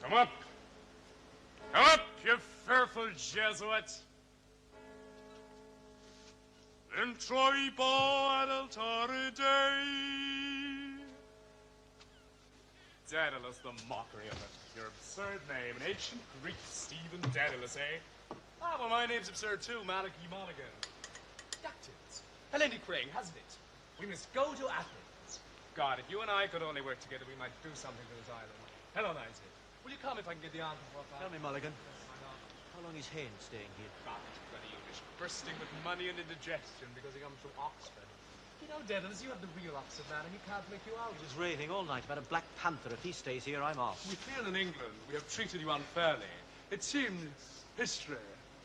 Come up! Come up, you fearful Jesuit! Introibo ad altare Dei. Daedalus, the mockery of it. Your absurd name, an ancient Greek Stephen Daedalus, eh? Ah, well, my name's absurd too, Malachi Monaghan. Ductins. Hellenic ring, hasn't it? We must go to Athens. God, if you and I could only work together, we might do something to this island. Hellenize it. Will you come if I can get the answer for that? Tell me, Mulligan. How long is Hayne staying here? God, bloody English, bursting with money and indigestion because he comes from Oxford. You know, Daedalus, you have the real Oxford man, and he can't make you out. He was raving all night about a Black Panther. If he stays here, I'm off. We feel in England we have treated you unfairly. It seems history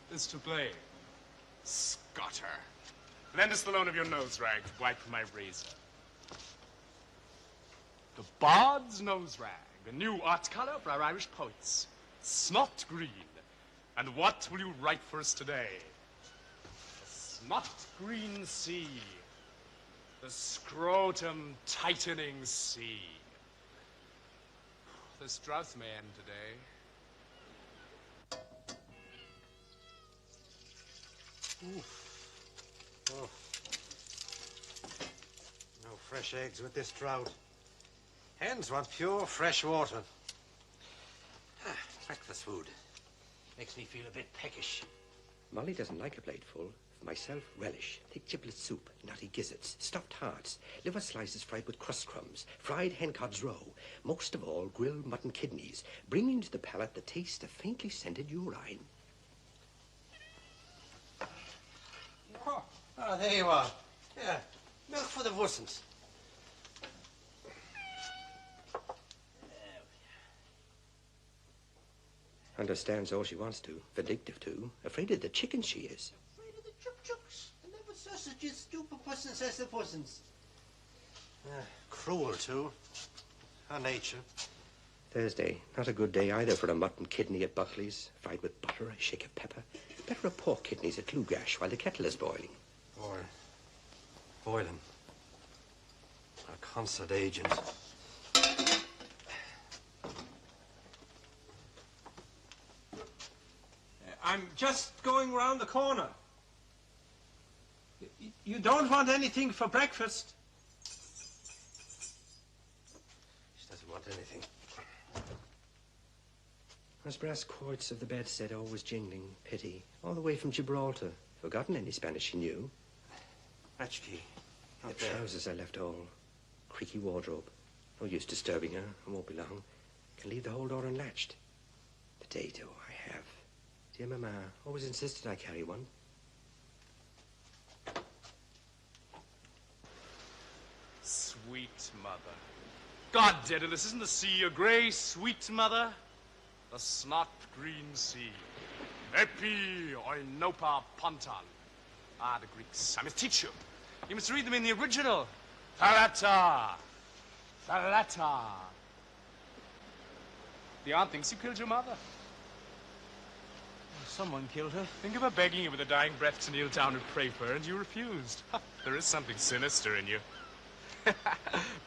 is to blame. Scotter. Lend us the loan of your nose rag to wipe my razor. The Bard's nose rag, a new art color for our Irish poets. Snot green. And what will you write for us today? The snot green sea. The scrotum tightening sea. This drought may end today. Oof. Oh. No fresh eggs with this drought. Hens want pure fresh water. Breakfast food. Makes me feel a bit peckish. Molly doesn't like a plateful. For myself, relish. Thick giblet soup, nutty gizzards, stuffed hearts, liver slices fried with crust crumbs, fried hen cod's roe. Most of all, grilled mutton kidneys, bringing to the palate the taste of faintly scented urine. Oh, there you are. Yeah, milk for the wussens. Understands all she wants to, vindictive too, afraid of the chickens she is. Afraid of the chuk-chuks, the liver sausages, stupid pussins says the pussins. Cruel too. Her nature. Thursday, not a good day either for a mutton kidney at Buckley's, fried with butter, a shake of pepper. Better a pork kidneys at Lugash while the kettle is boiling. Or boiling. A concert agent. I'm just going round the corner. You don't want anything for breakfast? She doesn't want anything. Those brass quartz of the bedstead always jingling, pity, all the way from Gibraltar. Forgotten any Spanish she knew. Latchkey. The trousers I left all. Creaky wardrobe. No use disturbing her. I won't be long. Can leave the whole door unlatched. Potato I have. Dear Mama, always insisted I carry one. Sweet mother. God, Daedalus, isn't the sea a grey, sweet mother? The snot green sea. Epi oinopa ponton. Ah, the Greeks. I must teach you. You must read them in the original. Thalata. Thalata. The aunt thinks you killed your mother. Someone killed her. Think of her begging you with a dying breath to kneel down and pray for her, and you refused. There is something sinister in you.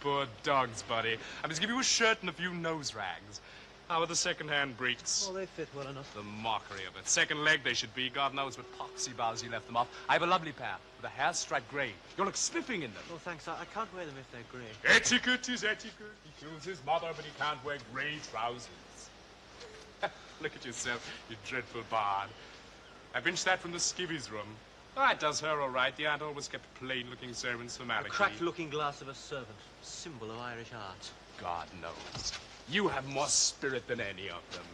Poor dog's body. I must give you a shirt and a few nose rags. How are the second-hand breeks? Oh, they fit well enough. The mockery of it. Second leg they should be. God knows what poxy bowels you left them off. I have a lovely pair with a hair striped grey. You'll look spiffing in them. Oh, thanks. I can't wear them if they're grey. Etiquette is etiquette. He kills his mother, but he can't wear grey trousers. Look at yourself, you dreadful bard. I pinched that from the skivvy's room. Oh, it does her all right. The aunt always kept plain-looking servants for Malachi. A cracked-looking glass of a servant. Symbol of Irish art. God knows. You have more spirit than any of them.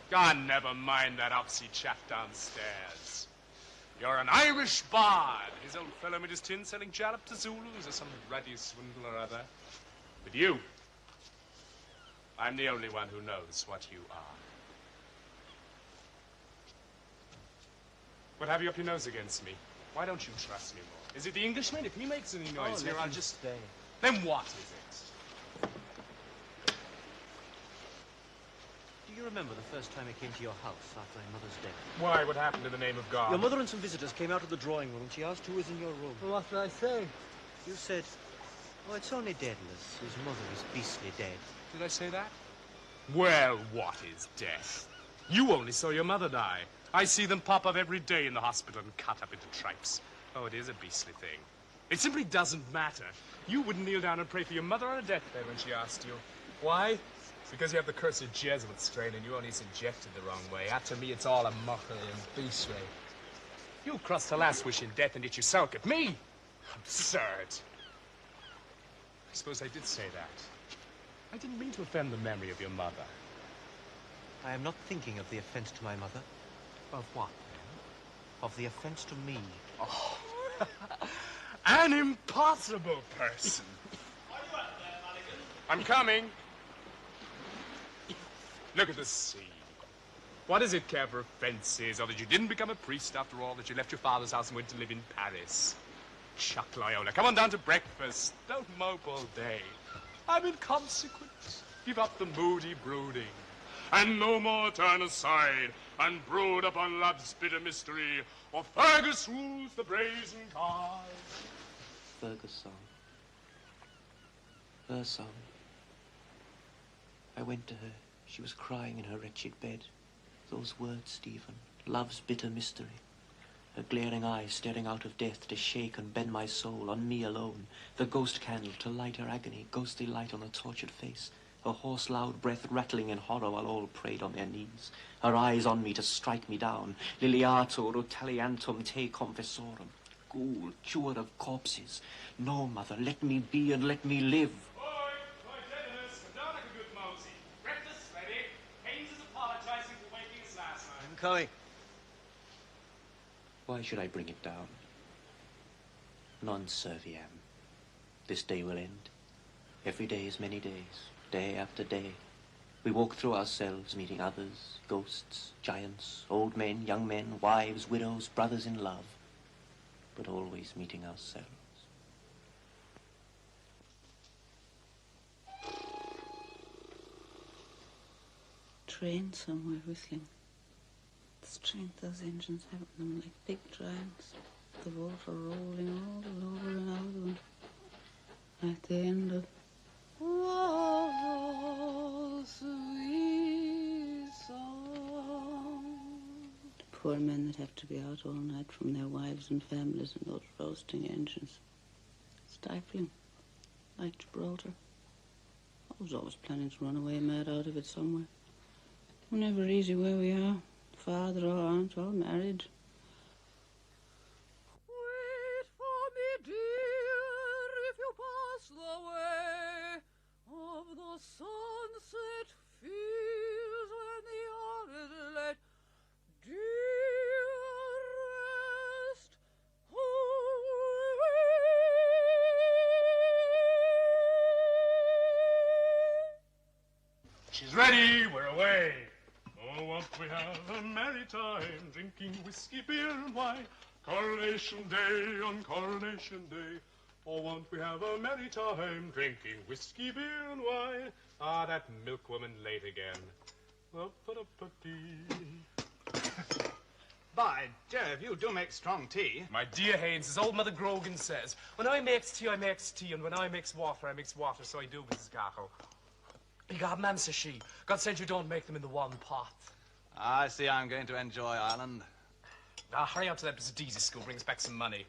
God, never mind that Opsy chap downstairs. You're an Irish bard. His old fellow made his tin selling jalap to Zulus or some ruddy swindle or other. But you, I'm the only one who knows what you are. What have you up your nose against me? Why don't you trust me more? Is it the Englishman? If he makes any noise here, I'll just stay. Then what is it? Do you remember the first time I came to your house after my mother's death? Why? What happened in the name of God? Your mother and some visitors came out of the drawing room and she asked who was in your room. Well, what did I say? You said, oh, it's only Daedalus, whose mother is beastly dead. Did I say that? Well, what is death? You only saw your mother die. I see them pop up every day in the hospital and cut up into tripes. Oh, it is a beastly thing. It simply doesn't matter. You wouldn't kneel down and pray for your mother on a deathbed when she asked you. Why? Because you have the cursed Jesuit strain and you only subjected the wrong way. To me, it's all a mockery and beastly. You crossed the last wish in death and yet you sulk at me. Absurd. I suppose I did say that. I didn't mean to offend the memory of your mother. I am not thinking of the offense to my mother. Of what, then? Of the offense to me. Oh, an impossible person. I'm coming. Look at the scene. What does it care for offenses, or that you didn't become a priest after all, that you left your father's house and went to live in Paris? Chuck Loyola, come on down to breakfast. Don't mope all day. I'm inconsequent. Give up the moody brooding. And no more turn aside and brood upon love's bitter mystery, or Fergus rules the brazen card. Fergus' song. Her song. I went to her. She was crying in her wretched bed. Those words, Stephen. Love's bitter mystery. Her glaring eyes staring out of death to shake and bend my soul on me alone. The ghost candle to light her agony, ghostly light on her tortured face. Her hoarse, loud breath rattling in horror while all prayed on their knees. Her eyes on me to strike me down. Liliato rotaliantum te confessorum. Ghoul, chewer of corpses. No, mother, let me be and let me live. Boy, Dennis, come down like a good mosey. Breakfast ready. Haynes is apologizing for waking us last night. I'm coming. Why should I bring it down? Non serviam. This day will end. Every day is many days. Day after day, we walk through ourselves, meeting others, ghosts, giants, old men, young men, wives, widows, brothers in love, but always meeting ourselves. Train somewhere whistling. The strength those engines have in them, like big giants. The water rolling all over and out of them. At the end of sweet song. The poor men that have to be out all night from their wives and families in those roasting engines. Stifling, like Gibraltar. I was always planning to run away mad out of it somewhere. We're never easy where we are. Father or aunt all married. Wait for me, dear, if you pass the way of the sunset fields when the hour is late. Dearest, She's ready. We're away. Oh, won't we have a merry time, drinking whiskey, beer, and wine, Coronation Day on Coronation Day. Oh, won't we have a merry time, drinking whiskey, beer, and wine. Ah, that milkwoman late again. By Jove, you do make strong tea. My dear Haynes, as old Mother Grogan says, when I makes tea, I makes tea, and when I makes water, so I do, Mrs. Gargle. Begad, ma'am, says she, God send you don't make them in the one pot. I see I'm going to enjoy Ireland. Now, hurry up to that Easy School, brings back some money.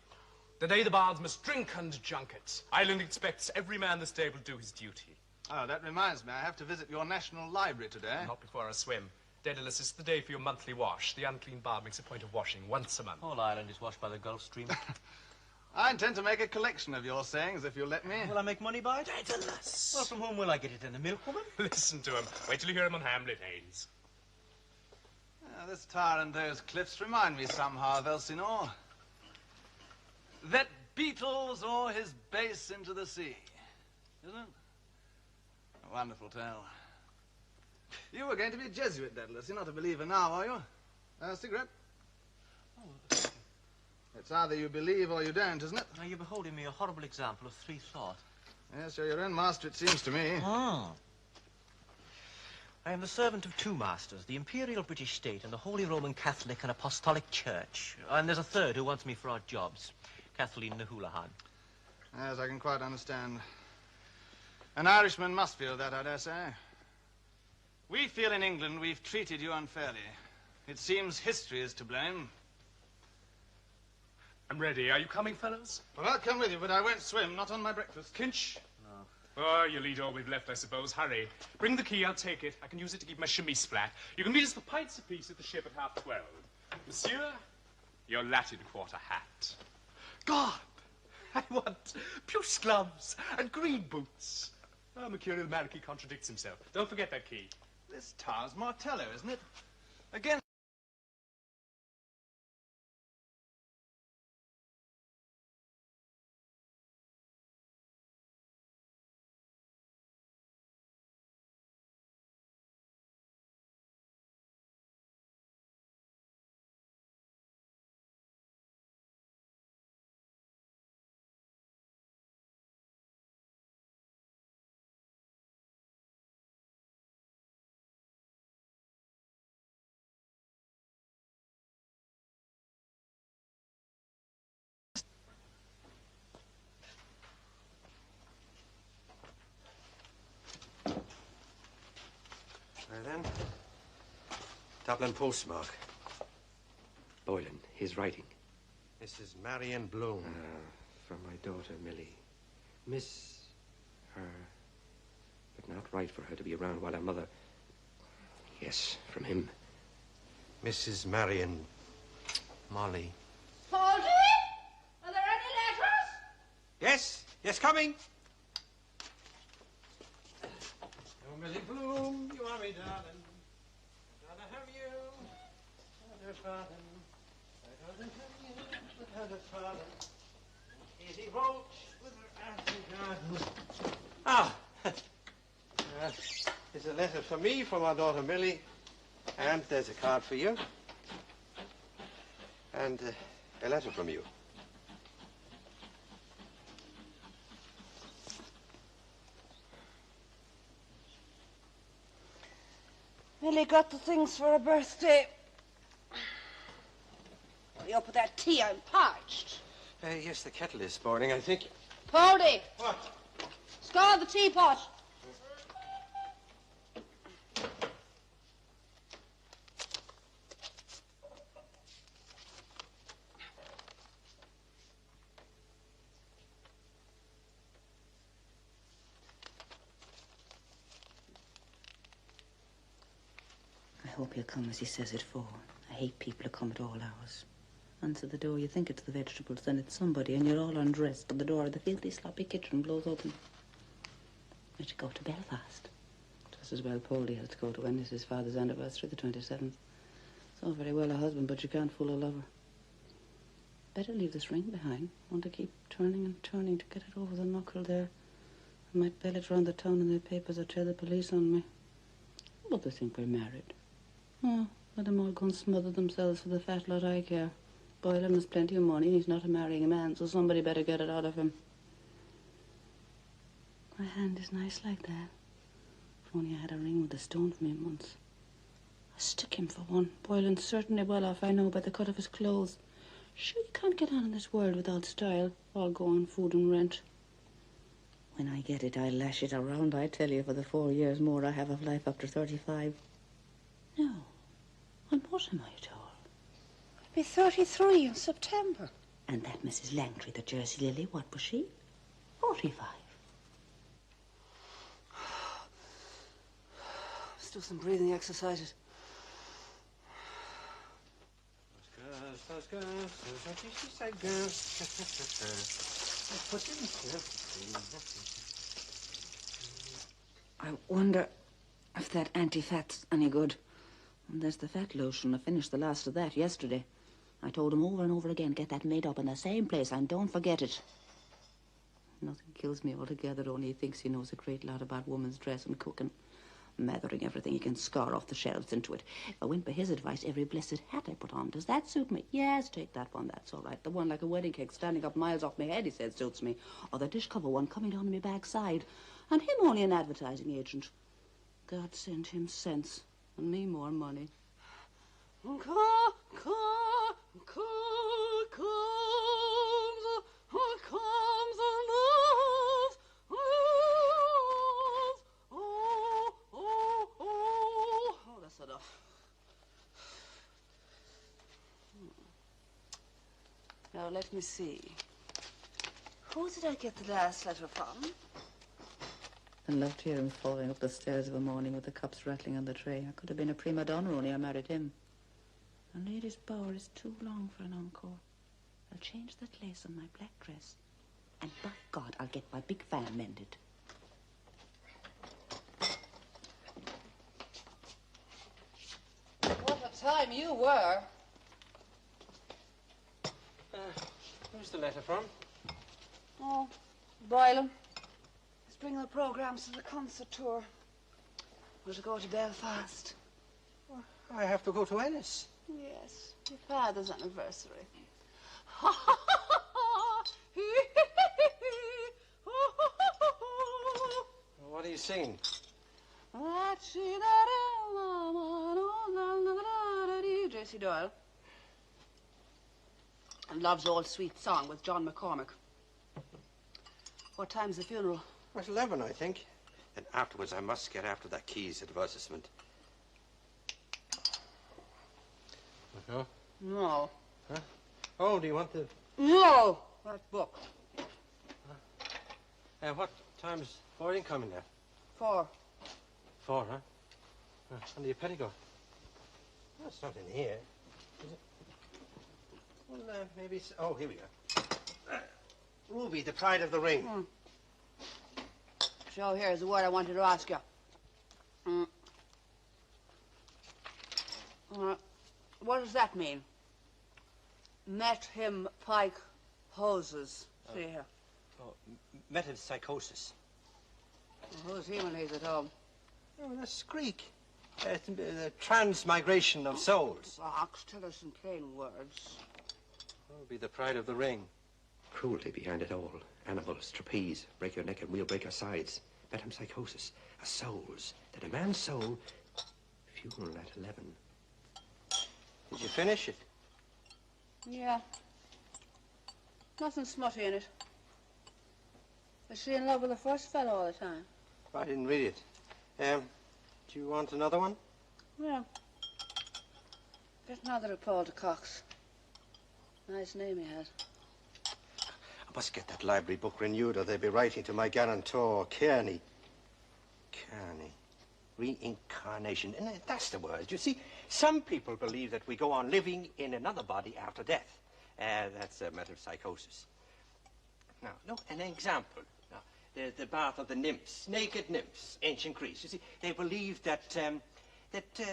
The day the bards must drink and junket. Ireland expects every man this day will do his duty. Oh, that reminds me, I have to visit your National Library today. Not before I swim. Daedalus, it's the day for your monthly wash. The unclean bard makes a point of washing once a month. All Ireland is washed by the Gulf Stream. I intend to make a collection of your sayings, if you'll let me. Will I make money by it? Daedalus! Well, from whom will I get it, then? The milkwoman? Listen to him. Wait till you hear him on Hamlet, Haynes. This tower and those cliffs remind me somehow of Elsinore. That beetles o'er his base into the sea. Isn't it? A wonderful tale. You were going to be a Jesuit, Daedalus. You're not a believer now, are you? A cigarette? Oh, it's either you believe or you don't, isn't it? now you're beholding me a horrible example of free thought. Yes, you're your own master, it seems to me. Ah. I am the servant of two masters, the Imperial British State and the Holy Roman Catholic and Apostolic Church. And there's a third who wants me for odd jobs, Kathleen Nahulahan. Yes, I can quite understand. An Irishman must feel that, I dare say. We feel in England we've treated you unfairly. It seems history is to blame. I'm ready. Are you coming, fellows? Well, I'll come with you, but I won't swim, not on my breakfast. Kinch? No. Oh, you'll eat all we've left, I suppose. Hurry. Bring the key, I'll take it. I can use it to keep my chemise flat. You can meet us for pints apiece at the ship at 12:30. Monsieur, your Latin quarter hat. God! I want puce gloves and green boots. Oh, Mercurial Marquis contradicts himself. Don't forget that key. This tower's Martello, isn't it? Again. Well then, Dublin postmark. Boylan, his writing. Mrs. Marion Bloom. From my daughter, Millie. Miss her, but not right for her to be around while her mother... Yes, from him. Mrs. Marion Molly. Poldy? Are there any letters? Yes, yes, coming. Oh, Millie Bloom, you are me, darling. I'd rather have you. Other father. I'd rather have you with other father. Easy Roach with her ass and garden. Ah! It's a letter for me from our daughter Millie. And there's a card for you. And a letter from you. Millie got the things for her birthday. Are you up with that tea? I'm parched. Yes, the kettle is boiling, I think. Poldy, What? scald the teapot. I hope he'll come as he says it for. I hate people who come at all hours. Answer the door, you think it's the vegetables, then it's somebody, and you're all undressed, and the door of the filthy, sloppy kitchen blows open. I should go to Belfast. Just as well Poldy has to go to when is his father's anniversary, the 27th. It's all very well a husband, but you can't fool a lover. Better leave this ring behind. Want to keep turning and turning to get it over the knuckle there. I might bail it round the town in the papers or tell the police on me. But they think we're married. Oh, let them all go and smother themselves for the fat lot I care. Boylan has plenty of money and he's not a marrying man, so somebody better get it out of him. My hand is nice like that. If only I had a ring with a stone from him once. I'll stick him for one. Boylan's certainly well off, I know, by the cut of his clothes. Sure, you can't get on in this world without style. All go on food and rent. When I get it, I'll lash it around, I tell you, for the 4 years more I have of life up to 35. No. And what am I at all? I'll be 33 in September. And that Mrs. Langtry, the Jersey Lily, what was she? 45. Let's do some breathing exercises. Those girls, she said girls. I wonder if that anti-fat's any good. And there's the fat lotion. I finished the last of that yesterday. I told him over and over again, get that made up in the same place and don't forget it. Nothing kills me altogether, only he thinks he knows a great lot about woman's dress and cooking. Mathering everything he can scar off the shelves into it. If I went by his advice, every blessed hat I put on, does that suit me? Yes, take that one, that's all right. The one like a wedding cake standing up miles off my head, he said, suits me. Or the dish cover one coming down my backside. And him only an advertising agent. God send him sense. And me more money. Comes the love, oh, oh, oh. Now, let me see. Who did I get the last letter from? I loved to hear him falling up the stairs of a morning with the cups rattling on the tray. I could have been a prima donna only I married him. A lady's bower is too long for an encore. I'll change that lace on my black dress. And by God, I'll get my big fan mended. What a time you were. Who's the letter from? Oh, Boylan. He's bringing the programmes to the concert tour. We're to go to Belfast. I have to go to Ennis. Yes, your father's anniversary. What are you singing? J.C. Doyle. And Love's Old Sweet Song with John McCormick. What time's the funeral? At 11, I think. And afterwards, I must get after that Keys advertisement. No? No. Huh? Oh, do you want the... No! That book. What time's boarding coming at? 4. 4, huh? Under your petticoat. Oh, it's not in here. Is it? Well, maybe... Oh, here we are. Ruby, the pride of the ring. So here's the word I wanted to ask you. What does that mean? Met him Pike hoses. See here. Oh, metempsychosis. Who's he when he's at home? Oh, that's Greek. The transmigration of souls. Fox, tell us in plain words. Oh, be the pride of the ring. Cruelty behind it all. Animals, trapeze, break your neck and we'll break our sides. Metempsychosis, a soul's. That a man's soul, funeral at 11. Did you finish it? Yeah. Nothing smutty in it. Is she in love with the first fellow all the time? I didn't read it. Do you want another one? Yeah. Get another of Paul de Cox. Nice name he had. I must get that library book renewed or they'll be writing to my guarantor, Kearney. Kearney. Reincarnation. And that's the word. You see, some people believe that we go on living in another body after death. That's metempsychosis. Now, look, an example. Now, the bath of the nymphs, naked nymphs, ancient Greece. You see, they believed that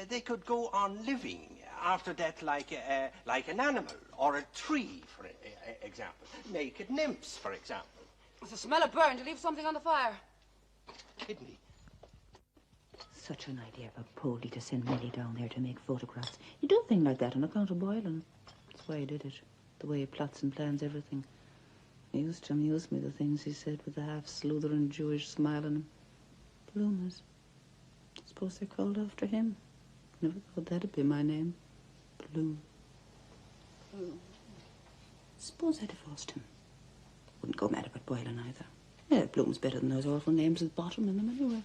they could go on living after death like an animal or a tree, for example. Naked nymphs, for example. It's the smell of burn to leave something on the fire. Kidney. Such an idea of a Polly to send Millie down there to make photographs. You do a thing like that on account of Boylan. That's why he did it. The way he plots and plans everything. He used to amuse me, the things he said with the half-Slutheran Jewish smile on him. Bloomers. Suppose they're called after him. Never thought that'd be my name. Bloom. Suppose I divorced him. Wouldn't go mad about Boylan either. Yeah, Bloom's better than those awful names at the bottom in them anyway.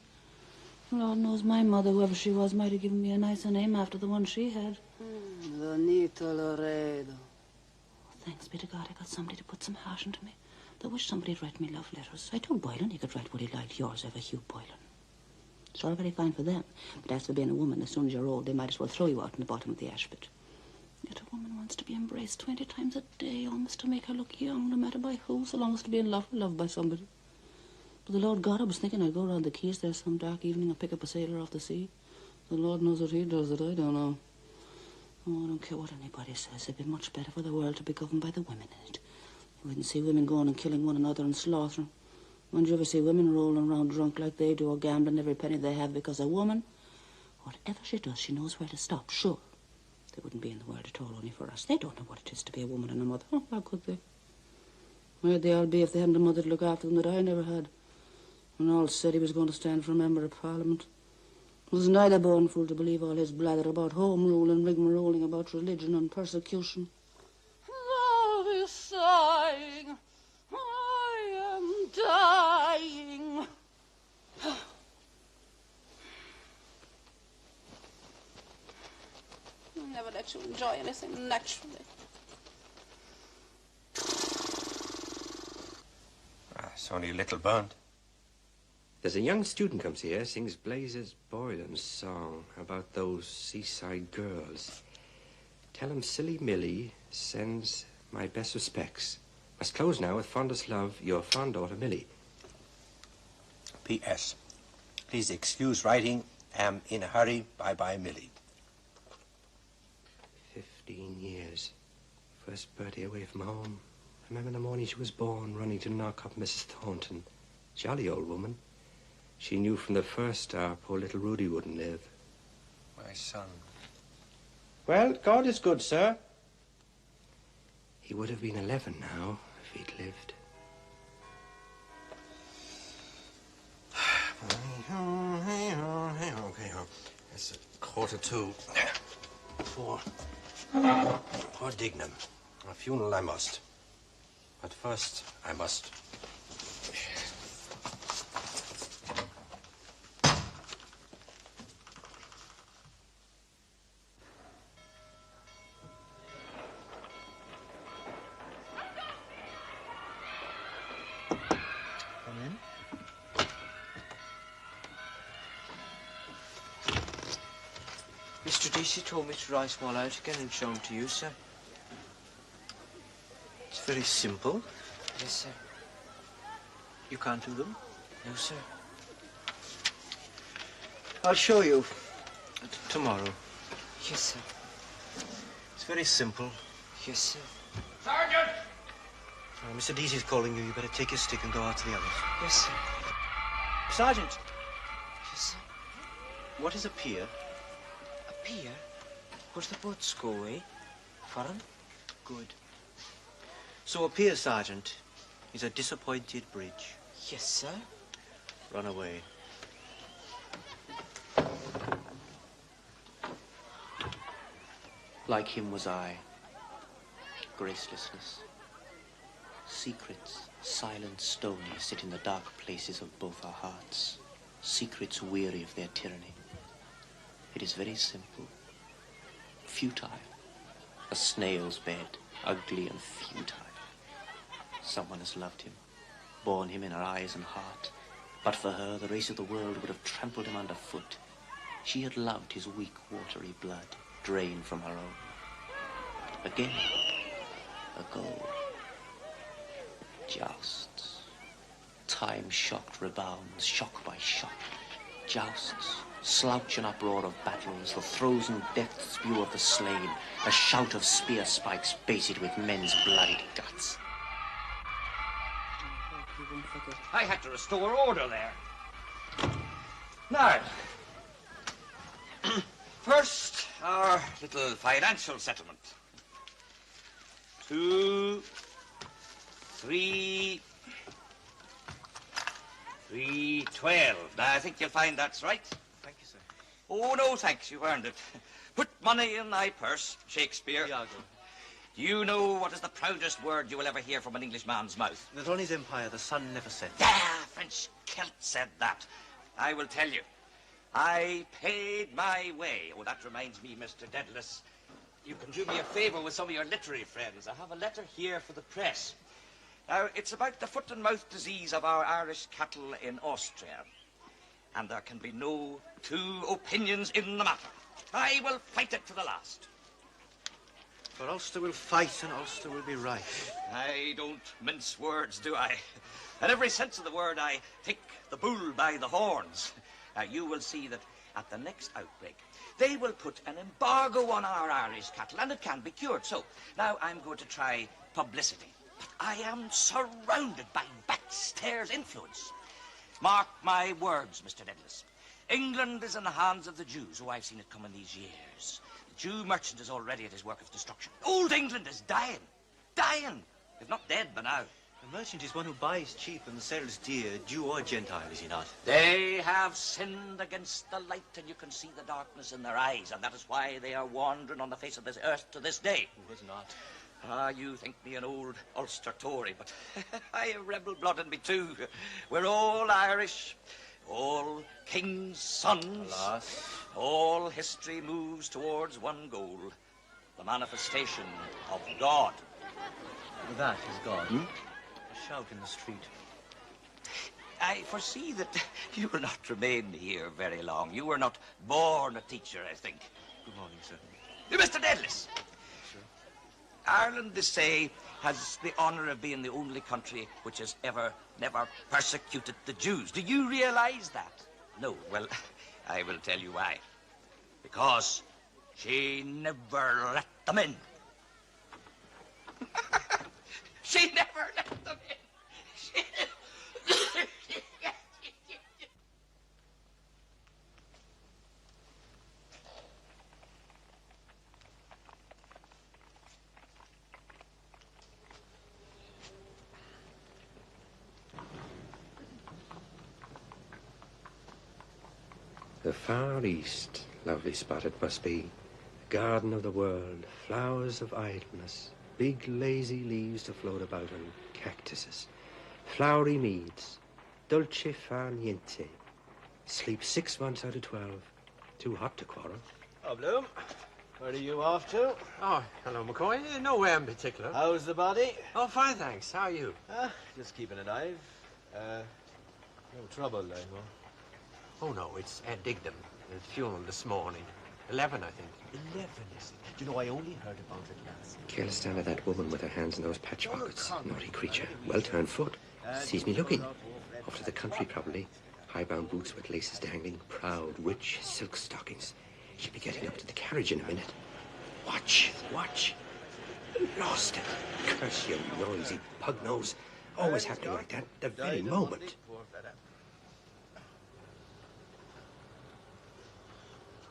Lord knows my mother, whoever she was, might have given me a nicer name after the one she had. Donito Loredo. Thanks be to God, I got somebody to put some heart into me. I wish somebody'd write me love letters. I told Boylan he could write what he liked. Yours ever, Hugh Boylan. It's all very fine for them, but as for being a woman, as soon as you're old, they might as well throw you out in the bottom of the ash pit. Yet a woman wants to be embraced 20 times a day, almost to make her look young, no matter by who, so long as to be in love or loved by somebody. But the Lord God, I was thinking I'd go round the quays there some dark evening and pick up a sailor off the sea. The Lord knows what he does that I don't know. Oh, I don't care what anybody says. It'd be much better for the world to be governed by the women in it. You wouldn't see women going and killing one another and slaughtering. Wouldn't you ever see women rolling around drunk like they do or gambling every penny they have because a woman, whatever she does, she knows where to stop, sure. They wouldn't be in the world at all only for us. They don't know what it is to be a woman and a mother. Oh, how could they? Where'd they all be if they hadn't a mother to look after them that I never had? And all said he was going to stand for a member of Parliament. Wasn't I the born fool to believe all his blather about home rule and rigmaroling about religion and persecution? Love is sighing. I am dying. I'll never let you enjoy anything naturally. It's only a little burnt. There's a young student comes here, sings Blazes Boylan's song about those seaside girls. Tell him Silly Millie sends my best respects. Must close now with fondest love, your fond daughter Millie. P.S. Please excuse writing. Am in a hurry. Bye-bye, Millie. 15 years. First birthday away from home. I remember the morning she was born, running to knock up Mrs. Thornton. Jolly old woman. She knew from the first hour poor little Rudy wouldn't live. My son. Well, God is good, sir. He would have been 11 now if he'd lived. Okay, it's 1:45. Poor Dignam. A funeral I must. But first, I must... Come in. Mr. Deasy told me to write them all out again and show them to you, sir. It's very simple. Yes, sir. You can't do them? No, sir. I'll show you tomorrow. Yes, sir. It's very simple. Yes, sir. Sergeant! Mr. Deasy's calling you. You better take your stick and go out to the others. Yes, sir. Sergeant! Yes, sir. What is a pier? A pier? Where's the boats go, eh? Foreign? Good. So a pier, Sergeant, is a disappointed bridge. Yes, sir. Run away. Like him was I. Gracelessness. Secrets, silent stony, sit in the dark places of both our hearts. Secrets weary of their tyranny. It is very simple. Futile. A snail's bed, ugly and futile. Someone has loved him, borne him in her eyes and heart. But for her, the race of the world would have trampled him underfoot. She had loved his weak, watery blood, drained from her own. Again, a goal. Jousts. Time-shocked rebounds, shock by shock. Jousts. Slouch and uproar of battles, the throes and death's view of the slain, a shout of spear spikes baited with men's bloodied guts. I had to restore order there. Now, first, our little financial settlement. 2, 3, 312. Now, I think you'll find that's right. Thank you, sir. Oh, no, thanks. You've earned it. Put money in thy purse, Shakespeare. Iago. Do you know what is the proudest word you will ever hear from an Englishman's mouth? That on his empire the sun never set. Ah, French Celt said that. I will tell you. I paid my way. Oh, that reminds me, Mr. Dedalus. You can do me a favour with some of your literary friends. I have a letter here for the press. Now, it's about the foot and mouth disease of our Irish cattle in Austria. And there can be no two opinions in the matter. I will fight it to the last. For Ulster will fight and Ulster will be right. I don't mince words, do I? In every sense of the word, I take the bull by the horns. Now, you will see that at the next outbreak, they will put an embargo on our Irish cattle, and it can be cured. So, now I'm going to try publicity. But I am surrounded by backstairs influence. Mark my words, Mr. Dedalus. England is in the hands of the Jews. Oh, I've seen it coming these years. The Jew merchant is already at his work of destruction. Old England is dying. Dying. If not dead by now. The merchant is one who buys cheap and sells dear, Jew or Gentile, is he not? They have sinned against the light, and you can see the darkness in their eyes, and that is why they are wandering on the face of this earth to this day. Who was not? Ah, you think me an old Ulster Tory, but I have rebel blood in me too. We're all Irish, all kings' sons. Alas. All history moves towards one goal, the manifestation of God. That is God. A shout in the street. I foresee that you will not remain here very long. You were not born a teacher, I think. Good morning, sir. Mr. Deadless. Sir? Ireland, they say, has the honor of being the only country which has never persecuted the Jews. Do you realize that? No. Well, I will tell you why. Because she never let them in. She never let them in. The Far East, lovely spot it must be. Garden of the world, flowers of idleness, big lazy leaves to float about on, cactuses, flowery meads, dolce far niente. Sleep 6 months out of 12. Too hot to quarrel. Oh, Bloom, where are you off to? Oh, hello, McCoy. Nowhere in particular. How's the body? Oh, fine, thanks. How are you? Just keeping it alive. No trouble, I hope. Oh, no, it's Ed Dignam. The funeral this morning. 11, I think. 11, is it? Do you know, I only heard about it last. Careless stand of that woman with her hands in those patch pockets. Naughty creature. Well-turned foot. Sees me looking. Off to the country, probably. High-bound boots with laces dangling. Proud, rich silk stockings. She'll be getting up to the carriage in a minute. Watch, watch. Lost it. Curse you, noisy pug-nose. Always happening like that, the very moment.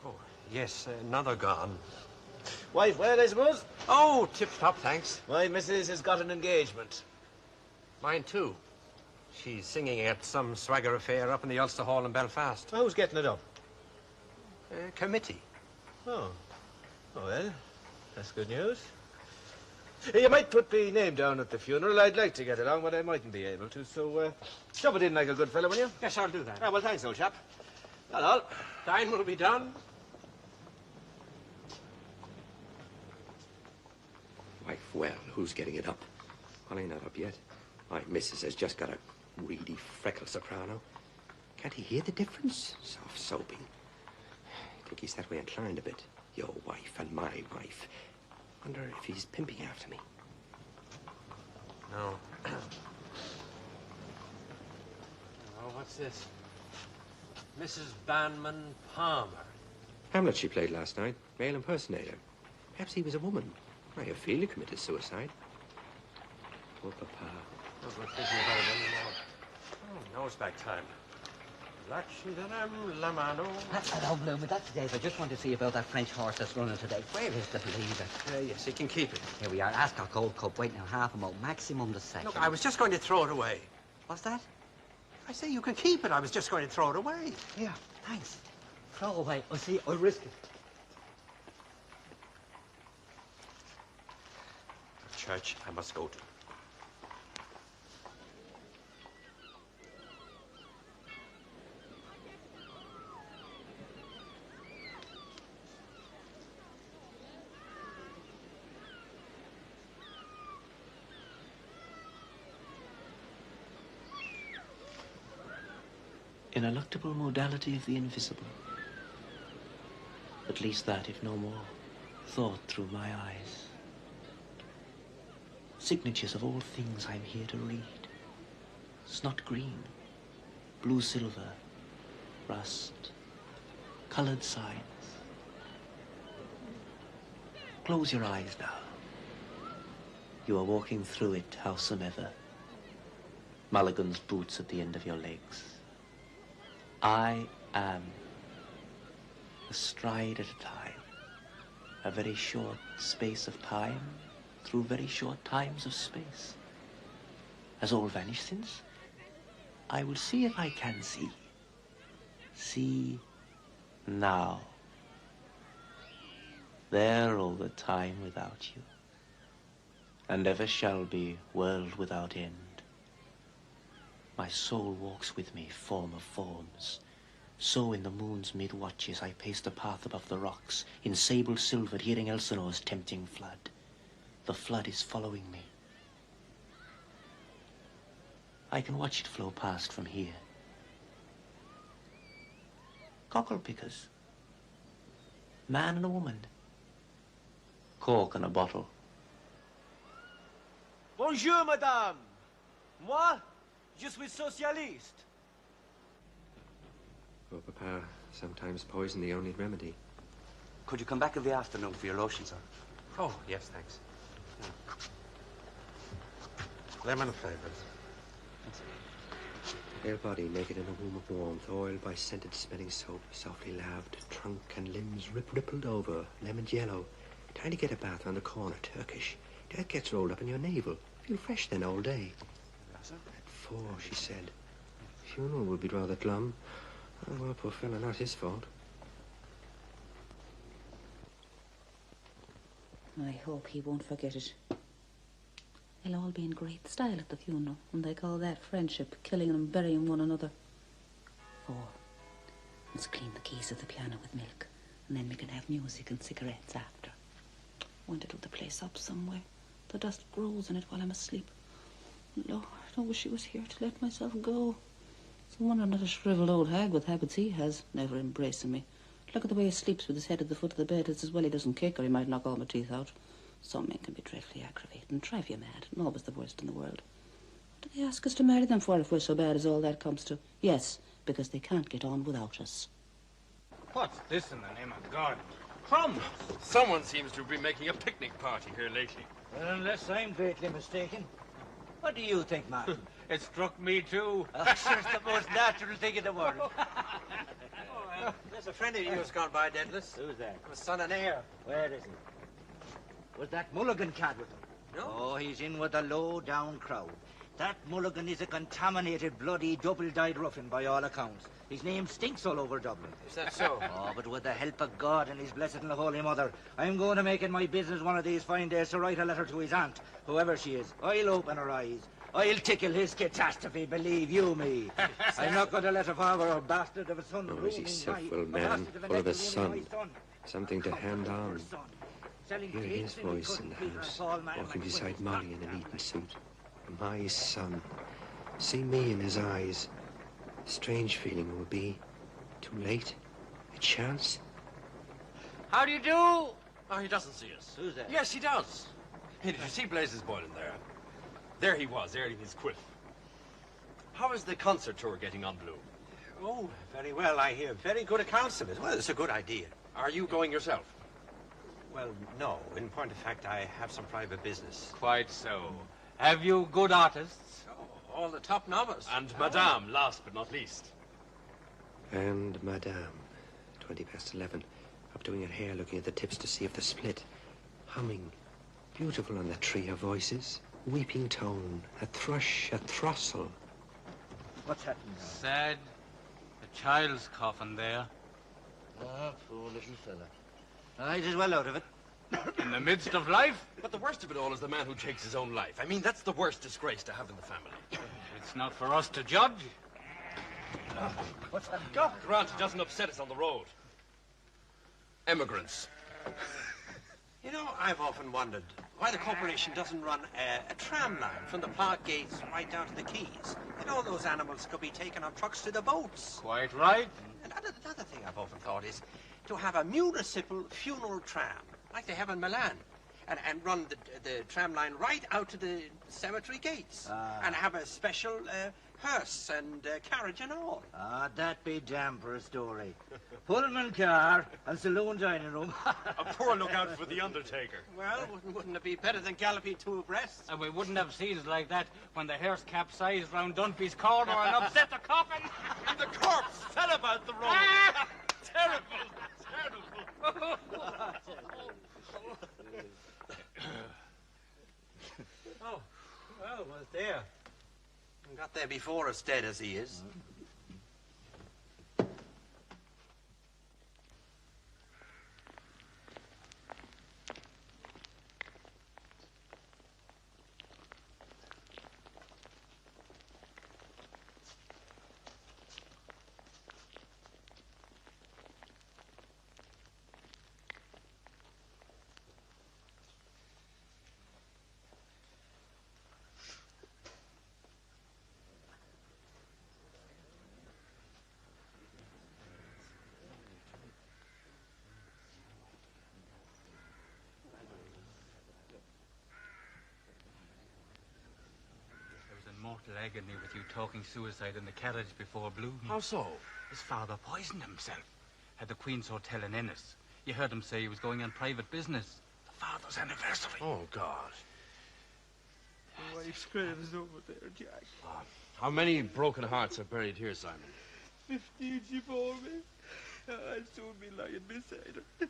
Oh, yes, another gone. Wife well, I suppose? Oh, tip-top, thanks. My missus has got an engagement. Mine, too. She's singing at some swagger affair up in the Ulster Hall in Belfast. Who's getting it up? Committee. Oh. Oh, well, that's good news. You might put my name down at the funeral. I'd like to get along, but I mightn't be able to, so shove it in like a good fellow, will you? Yes, I'll do that. Ah, well, thanks, old chap. Not all. Dine will be done. Wife, well, who's getting it up? Well, ain't not up yet. My missus has just got a reedy freckle soprano. Can't he hear the difference? Soft soaping. I think he's that way inclined a bit. Your wife and my wife. Wonder if he's pimping after me. No. Oh, what's this? Mrs. Banman Palmer. Hamlet she played last night. Male impersonator. Perhaps he was a woman. I have feeling he committed suicide. Poor papa. Oh, we're thinking about it anymore. Oh, nose back time. Lamano. Hello, Bloom. That's Dave. I just want to see about that French horse that's running today. Where is the leader? Yes, he can keep it. Here we are. Ascot Gold Cup. Wait now, half a mo. Maximum the second. Look, I was just going to throw it away. What's that? I say you can keep it. I was just going to throw it away. Here, thanks. Throw away. I'll see. I'll risk it. Church I must go to. Ineluctable modality of the invisible. At least that, if no more, thought through my eyes. Signatures of all things I'm here to read. Snot green, blue silver, rust, colored signs. Close your eyes now. You are walking through it, howsomever. Mulligan's boots at the end of your legs. I am, a stride at a time, a very short space of time through very short times of space. Has all vanished since? I will see if I can see. See now. There all the time without you, and ever shall be, world without end. My soul walks with me, form of forms. So in the moon's mid-watches I pace the path above the rocks, in sable-silvered, hearing Elsinore's tempting flood. The flood is following me. I can watch it flow past from here. Cockle pickers. Man and a woman. Cork in a bottle. Bonjour, madame. Moi, je suis socialiste. Oh, Papa, sometimes poison the only remedy. Could you come back in the afternoon for your lotion, sir? Oh, yes, thanks. Lemon flavors. Pale body naked in a womb of warmth, oiled by scented smelling soap, softly laved, trunk and limbs rippled over, lemoned yellow. Trying to get a bath on the corner, Turkish. Death gets rolled up in your navel. Feel fresh then all day. At 4, she said. Funeral would be rather glum. Oh, well, poor fellow, not his fault. I hope he won't forget it. They'll all be in great style at the funeral, and they call that friendship, killing and burying one another. 4. Let's clean the keys of the piano with milk, and then we can have music and cigarettes after. I want to do the place up some way. The dust grows in it while I'm asleep. Lord, I wish he was here to let myself go. It's a wonder I'm not a shriveled old hag with habits he has, never embracing me. Look at the way he sleeps with his head at the foot of the bed. It's as well he doesn't kick, or he might knock all my teeth out. Some men can be dreadfully aggravating and drive you mad, and always the worst in the world. What do they ask us to marry them for if we're so bad as all that comes to? Yes, because they can't get on without us. What's this in the name of God? Crumbs! Someone seems to be making a picnic party here lately. Well, unless I'm greatly mistaken. What do you think, Martin? It struck me too. Sure, it's the most natural thing in the world. There's a friend of yours gone by, Deadless. Who's that? A son and heir. Where is he? Was that Mulligan cad with him? No. Oh, he's in with a low-down crowd. That Mulligan is a contaminated, bloody, double-dyed ruffian by all accounts. His name stinks all over Dublin. Is that so? Oh, but with the help of God and his blessed and Holy Mother, I'm going to make it my business one of these fine days to write a letter to his aunt, whoever she is. I'll open her eyes. I'll tickle his catastrophe, believe you me. I'm not going to let a father or bastard of a son... Oh, is he self-willed man, full of a son. Something to hand on. Hear his voice in the house, walking beside Molly in an Eton suit. My son. See me in his eyes. Strange feeling it will be. Too late. A chance. How do you do? Oh, he doesn't see us. Who's that? Yes, he does. Hey, did you see Blazes boiling there? There he was, airing his quiff. How is the concert tour getting on, Bloom? Oh, very well, I hear. Very good accounts of it. Well, it's a good idea. Are you going yourself? Well, no. In point of fact, I have some private business. Quite so. Have you good artists? Oh, all the top novice. And Madame, last but not least. And Madame, 11:20, up doing her hair, looking at the tips to see if they're split. Humming. Beautiful on that trio of voices. Weeping tone. A thrush, a throstle. What's happening now? Sad. A child's coffin there. Ah, poor little fella. He's well out of it. In the midst of life? But the worst of it all is the man who takes his own life. I mean, that's the worst disgrace to have in the family. It's not for us to judge. What's happening? God grant it doesn't upset us on the road. Emigrants. You know, I've often wondered why the corporation doesn't run a tram line from the park gates right down to the quays. And all those animals could be taken on trucks to the boats. Quite right. And another thing I've often thought is to have a municipal funeral tram, like they have in Milan, and run the tram line right out to the cemetery gates, and have a special hearse and carriage and all. Ah, that be damn for a story. Pullman car and saloon dining room. A poor lookout for the undertaker. Well, wouldn't it be better than galloping two abreast? And we wouldn't have scenes like that when the hearse capsized round Dunphy's corner and upset the coffin. And the corpse fell about the road. Terrible, terrible. Oh, well, was there. Got there before us, dead as he is. mortal agony with you talking suicide in the carriage before Bloom. How so? His father poisoned himself. At the Queen's Hotel in Ennis. You heard him say he was going on private business. The father's anniversary. Oh, God. My wife's grave's over there, Jack. How many broken hearts are buried here, Simon? 15 she bore me. I'll soon be lying beside her.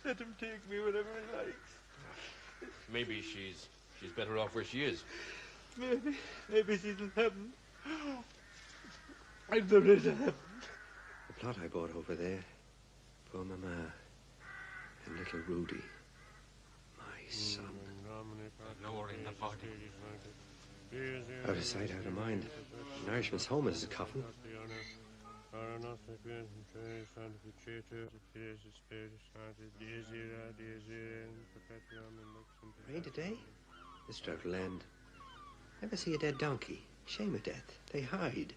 Let him take me whenever he likes. Maybe she's better off where she is. Maybe she's in heaven. And there is a heaven. The plot I bought over there. Poor Mama. And little Rudy. My son. Glory in the body. Out of sight, out of mind. An Irishman's home is his coffin. Rain today? This drought will end. Never see a dead donkey. Shame of death. They hide.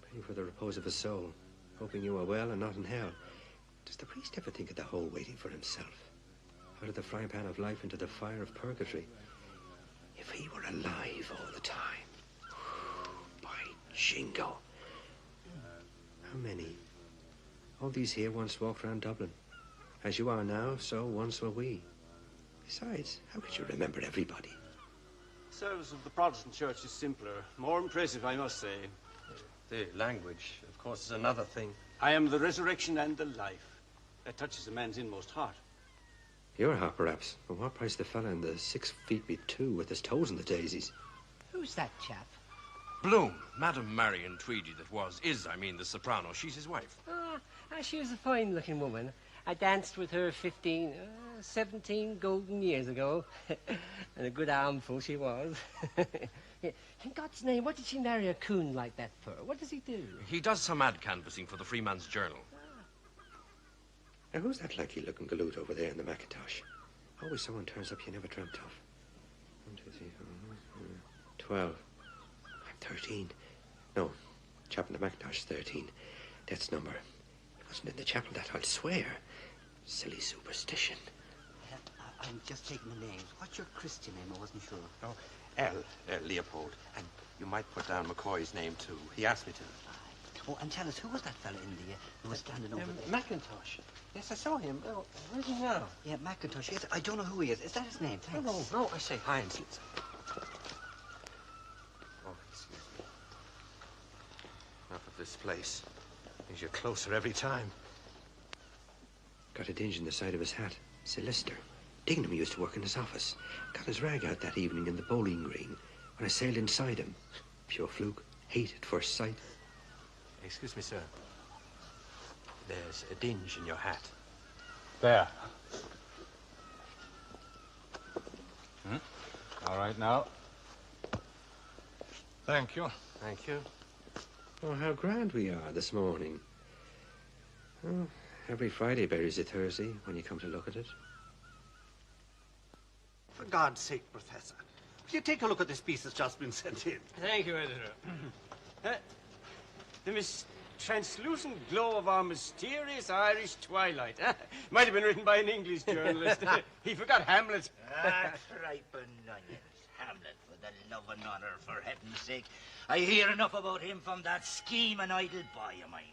Praying for the repose of his soul. Hoping you are well and not in hell. Does the priest ever think of the hole waiting for himself? Out of the frying pan of life into the fire of purgatory. If he were alive all the time. By jingo. How many? All these here once walked around Dublin. As you are now, so once were we. Besides, how could you remember everybody? Service of the Protestant Church is simpler, more impressive, I must say. The language, of course, is another thing. I am the resurrection and the life. That touches a man's inmost heart. Your heart, perhaps. But what price the fella in the 6 feet be 2 with his toes in the daisies? Who's that chap? Bloom, Madam Marion Tweedy the soprano. She's his wife. She was a fine-looking woman. I danced with her 17 golden years ago. And a good armful she was. In God's name, what did she marry a coon like that for? What does he do? He does some ad canvassing for the Freeman's Journal. Now, who's that lanky-looking galoot over there in the Macintosh? Always someone turns up you never dreamt of. 1, 2, 3, 4, 12. I'm 13. No, chap in the Macintosh is 13. Death's number. He wasn't in the chapel, that I'll swear. Silly superstition. I'm just taking the names. What's your Christian name? I wasn't sure. Oh, Leopold. And you might put down McCoy's name, too. He asked me to. Oh, and tell us, who was that fella in the who was standing over there? Macintosh. Yes, I saw him. Oh, where's he now? Yeah, Macintosh. Yes, I don't know who he is. Is that his name? Thanks. No, I say Heinz. Oh, excuse me. Enough of this place. Brings you closer every time. Got a dinge in the side of his hat. Sir Lister. Dignam used to work in his office. Got his rag out that evening in the bowling green when I sailed inside him. Pure fluke. Hate at first sight. Excuse me, sir. There's a dinge in your hat. There. All right now. Thank you. Thank you. Oh, how grand we are this morning. Oh, every Friday buries a Thursday when you come to look at it. For God's sake, Professor, will you take a look at this piece that's just been sent in? Thank you, Editor. The translucent glow of our mysterious Irish twilight. Might have been written by an English journalist. He forgot Hamlet. Tripe and onions. Hamlet, for the love and honor, for heaven's sake. I hear enough about him from that scheming idle boy of mine.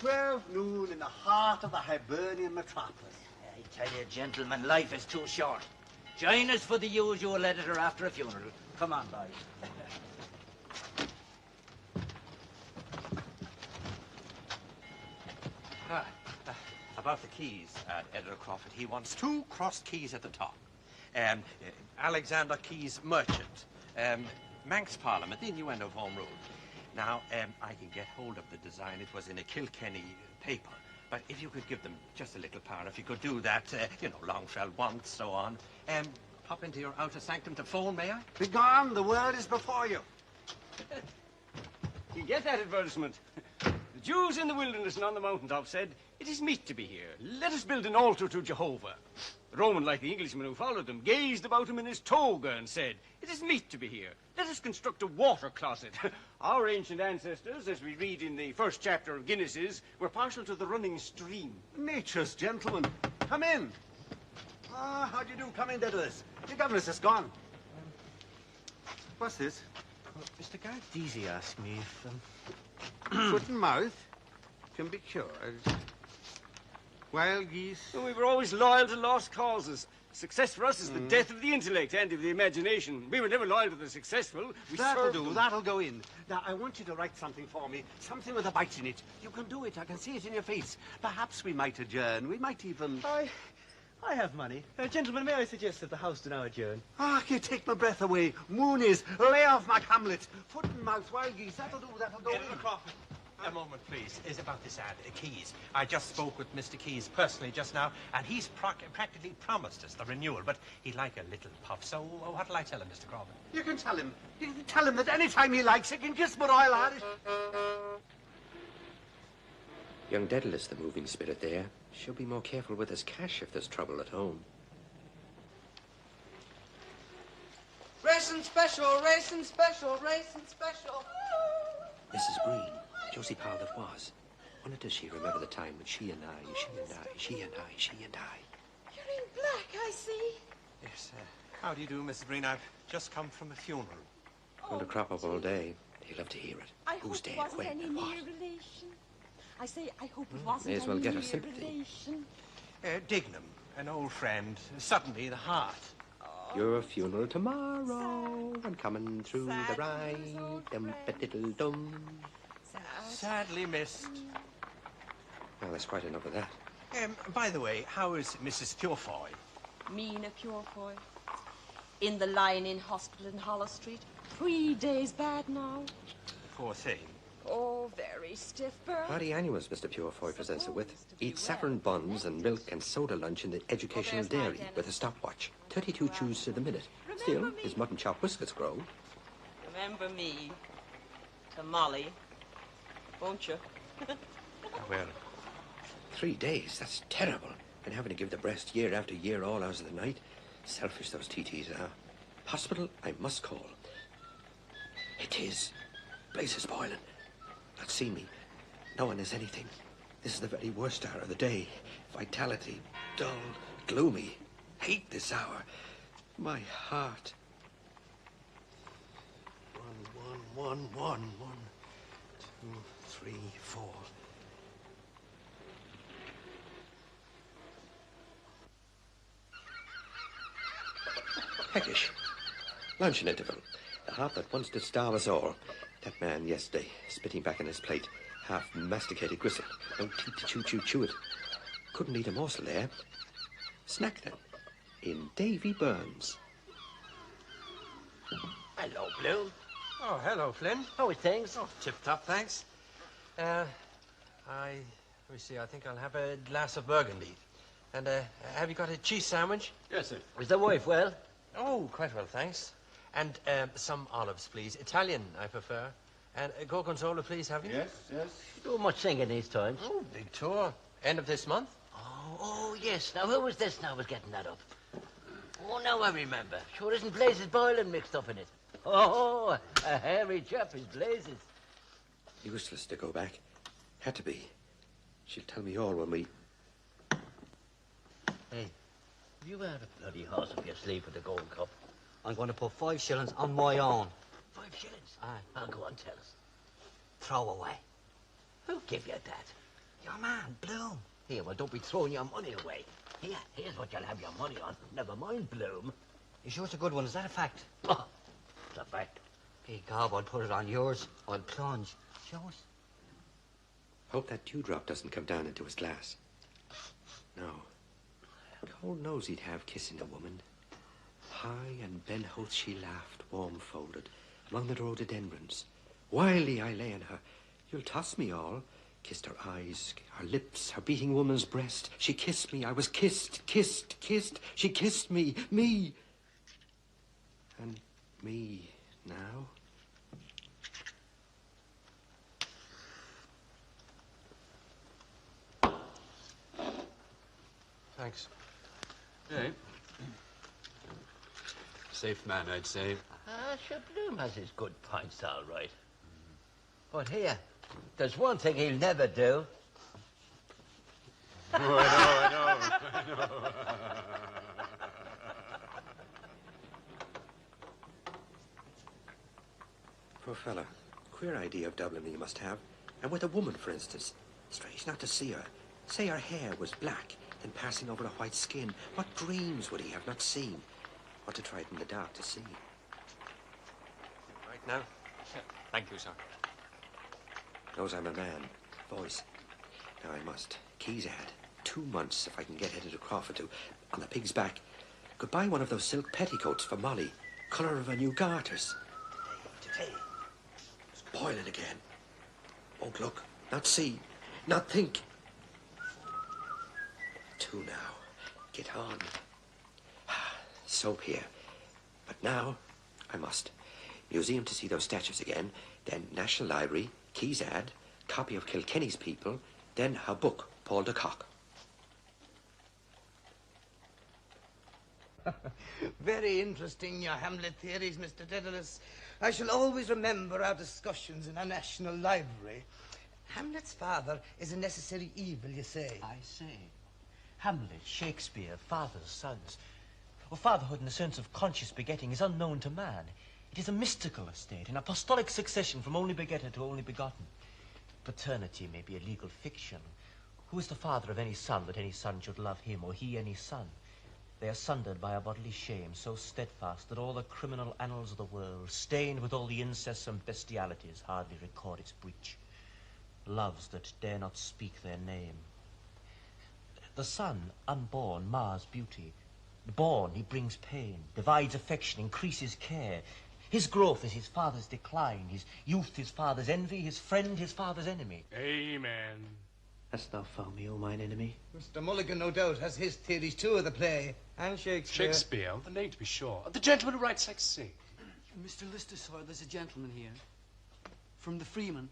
12 noon in the heart of the Hibernian metropolis. I tell you, gentlemen, life is too short. Join us for the usual editor after a funeral. Come on, boys. About the keys, Editor Crawford, he wants 2 crossed keys at the top. Alexander Keyes Merchant. Manx Parliament, the innuendo of Home Rule. Now, I can get hold of the design. It was in a Kilkenny paper. But if you could give them just a little power, if you could do that, Longfell once, so on. Pop into your outer sanctum to phone, may I? Begone, the world is before you. You get that advertisement? The Jews in the wilderness and on the mountaintop said, "It is meet to be here. Let us build an altar to Jehovah." The Roman, like the Englishman who followed them, gazed about him in his toga and said, "It is meet to be here. Let us construct a water closet." Our ancient ancestors, as we read in the first chapter of Guinness's, were partial to the running stream. Nature's gentlemen, come in. How do you do? Come in, Dedalus. Your governess is gone. What's this? Well, Mr. Gardesi asked me if, Foot and mouth can be cured. Wild geese. Well, we were always loyal to lost causes. Success for us is the death of the intellect and of the imagination. We were never loyal to the successful. We That'll served do. them. That'll go in. Now, I want you to write something for me. Something with a bite in it. You can do it. I can see it in your face. Perhaps we might adjourn. We might even... I have money. Gentlemen, may I suggest that the House do now adjourn? Ah, you take my breath away. Moonies, lay off my Hamlet. Foot and mouth, wild geese. That'll do. That'll go in. Crawford, a moment, please. Is about this ad, Keys. I just spoke with Mr. Keys personally just now, and he's practically promised us the renewal, but he'd like a little puff. So what'll I tell him, Mr. Crawford? You can tell him. You can tell him that any time he likes, he can kiss my royal Irish. Young Daedalus, the moving spirit there, she'll be more careful with his cash if there's trouble at home. Racing special, racing special, racing special. Mrs. Breen, Josie Powell that was. Wonder does she remember the time when she and I... You're in black, I see. Yes, how do you do, Mrs. Breen? I've just come from a funeral. Well, to crop up all day. He'd love to hear it. I Who's hope it dead, wasn't when, any and what? near relation. I say, I hope it wasn't May as well any get her near sympathy. relation. Dignam, an old friend. Suddenly, the heart. Your funeral tomorrow, and coming through the ride, dum-ba-diddle-dum. Sadly missed. Well, that's quite enough of that. By the way, how is Mrs. Purefoy? Mina Purefoy. In the line-in hospital in Hollow Street. 3 days bad now. Poor thing. Oh, very stiff burn. Party annuals Mr. Purefoy presents her with. Eat saffron buns and milk and soda lunch in the educational dairy with a stopwatch. 32 chews to the minute. Still, his mutton chop whiskers grow. Remember me. To Molly. Won't you? Well, 3 days, that's terrible. And having to give the breast year after year all hours of the night. Selfish those TTs are. Hospital, I must call. It is. Place is boiling. Not seen me. No one has anything. This is the very worst hour of the day. Vitality, dull, gloomy. Hate this hour. My heart. 1, 1, 1, 1, 1, 2, 3, 4. Peckish. Luncheon interval. The heart that once did starve us all. That man yesterday, spitting back in his plate, half masticated gristle. No teeth to chew it. Couldn't eat a morsel there. Snack then. In Davy Burns. Hello, Bloom. Oh, hello, Flynn. How are things? Oh, tip-top, thanks. Let me see, I think I'll have a glass of Burgundy. And, have you got a cheese sandwich? Yes, sir. Is the wife well? Oh, quite well, thanks. And, some olives, please. Italian, I prefer. And gorgonzola, please, have you? Yes. You do much singing these times. Oh, big tour. End of this month? Oh, yes. Now, who was this now was getting that up? Oh, now I remember. Sure isn't Blazes Boylan mixed up in it? Oh, a hairy chap is Blazes. Useless to go back. Had to be. She'll tell me all when we... Hey, have you had a bloody horse up your sleeve with the gold cup? I'm going to put 5 shillings on my own. 5 shillings? Aye. I'll go on, tell us. Throw away. Who'll give you that? Your man, Bloom. Here, well, don't be throwing your money away. Here, here's what you'll have your money on. Never mind, Bloom. You sure it's a good one? Is that a fact? Oh, it's a fact. Hey, Gob, I'll put it on yours. I'll plunge. Show us. Hope that dewdrop doesn't come down into his glass. No. Cold knows he'd have kissing a woman. High and Ben Hoth she laughed, warm-folded, among the rhododendrons. Wildly I lay on her. You'll toss me all. Kissed her eyes, her lips, her beating woman's breast. She kissed me. I was kissed. She kissed me. Me. And me now. Thanks. Hey. Safe man, I'd say. Sure, Bloom has his good points, all right. But here, there's one thing he'll never do. Oh, I know. Poor fella. Queer idea of Dublin you must have. And with a woman, for instance. Strange not to see her. Say her hair was black, then passing over a white skin. What dreams would he have not seen? What to try it in the dark to see? Right now? Thank you, sir. Knows I'm a man. Voice. Now I must. Keys ad. 2 months if I can get Editor Crawford to, on the pig's back. Could buy one of those silk petticoats for Molly. Colour of her new garters. Today. It's boiling again. Won't look. Not see. Not think. 2 now. Get on. Soap here. But now, I must. Museum to see those statues again. Then National Library. Keys ad. Copy of Kilkenny's People. Then a book. Paul de Kock. Very interesting, your Hamlet theories, Mr. Dedalus. I shall always remember our discussions in our National Library. Hamlet's father is a necessary evil, you say. I say. Hamlet, Shakespeare, fathers, sons. Well, fatherhood in the sense of conscious begetting is unknown to man. It is a mystical estate, an apostolic succession from only begetter to only begotten. Paternity may be a legal fiction. Who is the father of any son that any son should love him, or he any son? They are sundered by a bodily shame so steadfast that all the criminal annals of the world, stained with all the incests and bestialities, hardly record its breach. Loves that dare not speak their name. The son, unborn, mars beauty. Born, he brings pain, divides affection, increases care. His growth is his father's decline, his youth his father's envy, his friend his father's enemy. Amen. Hast thou found me, O mine enemy? Mr. Mulligan, no doubt, has his theories too of the play. And Shakespeare. Shakespeare, the name to be sure. The gentleman who writes sex scene. Mr. Lister, sir, there's a gentleman here. From the Freeman.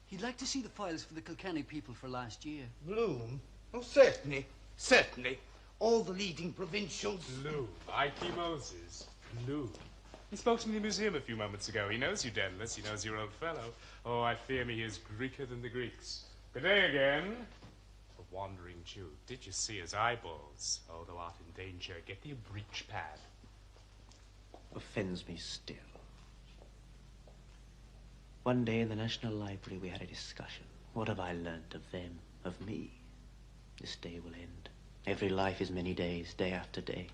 He'd like to see the files for the Kilkenny People for last year. Bloom? Oh, certainly. Certainly. All the leading provincials. Bloom. I.P. Moses. Bloom. He spoke to me in the museum a few moments ago. He knows you, Dedalus. He knows your old fellow. Oh, I fear me he is Greeker than the Greeks. Good day again. The wandering Jew. Did you see his eyeballs? Oh, thou art in danger. Get thee a breech pad. Offends me still. One day in the National Library we had a discussion. What have I learnt of them, of me? This day will end. Every life is many days, day after day.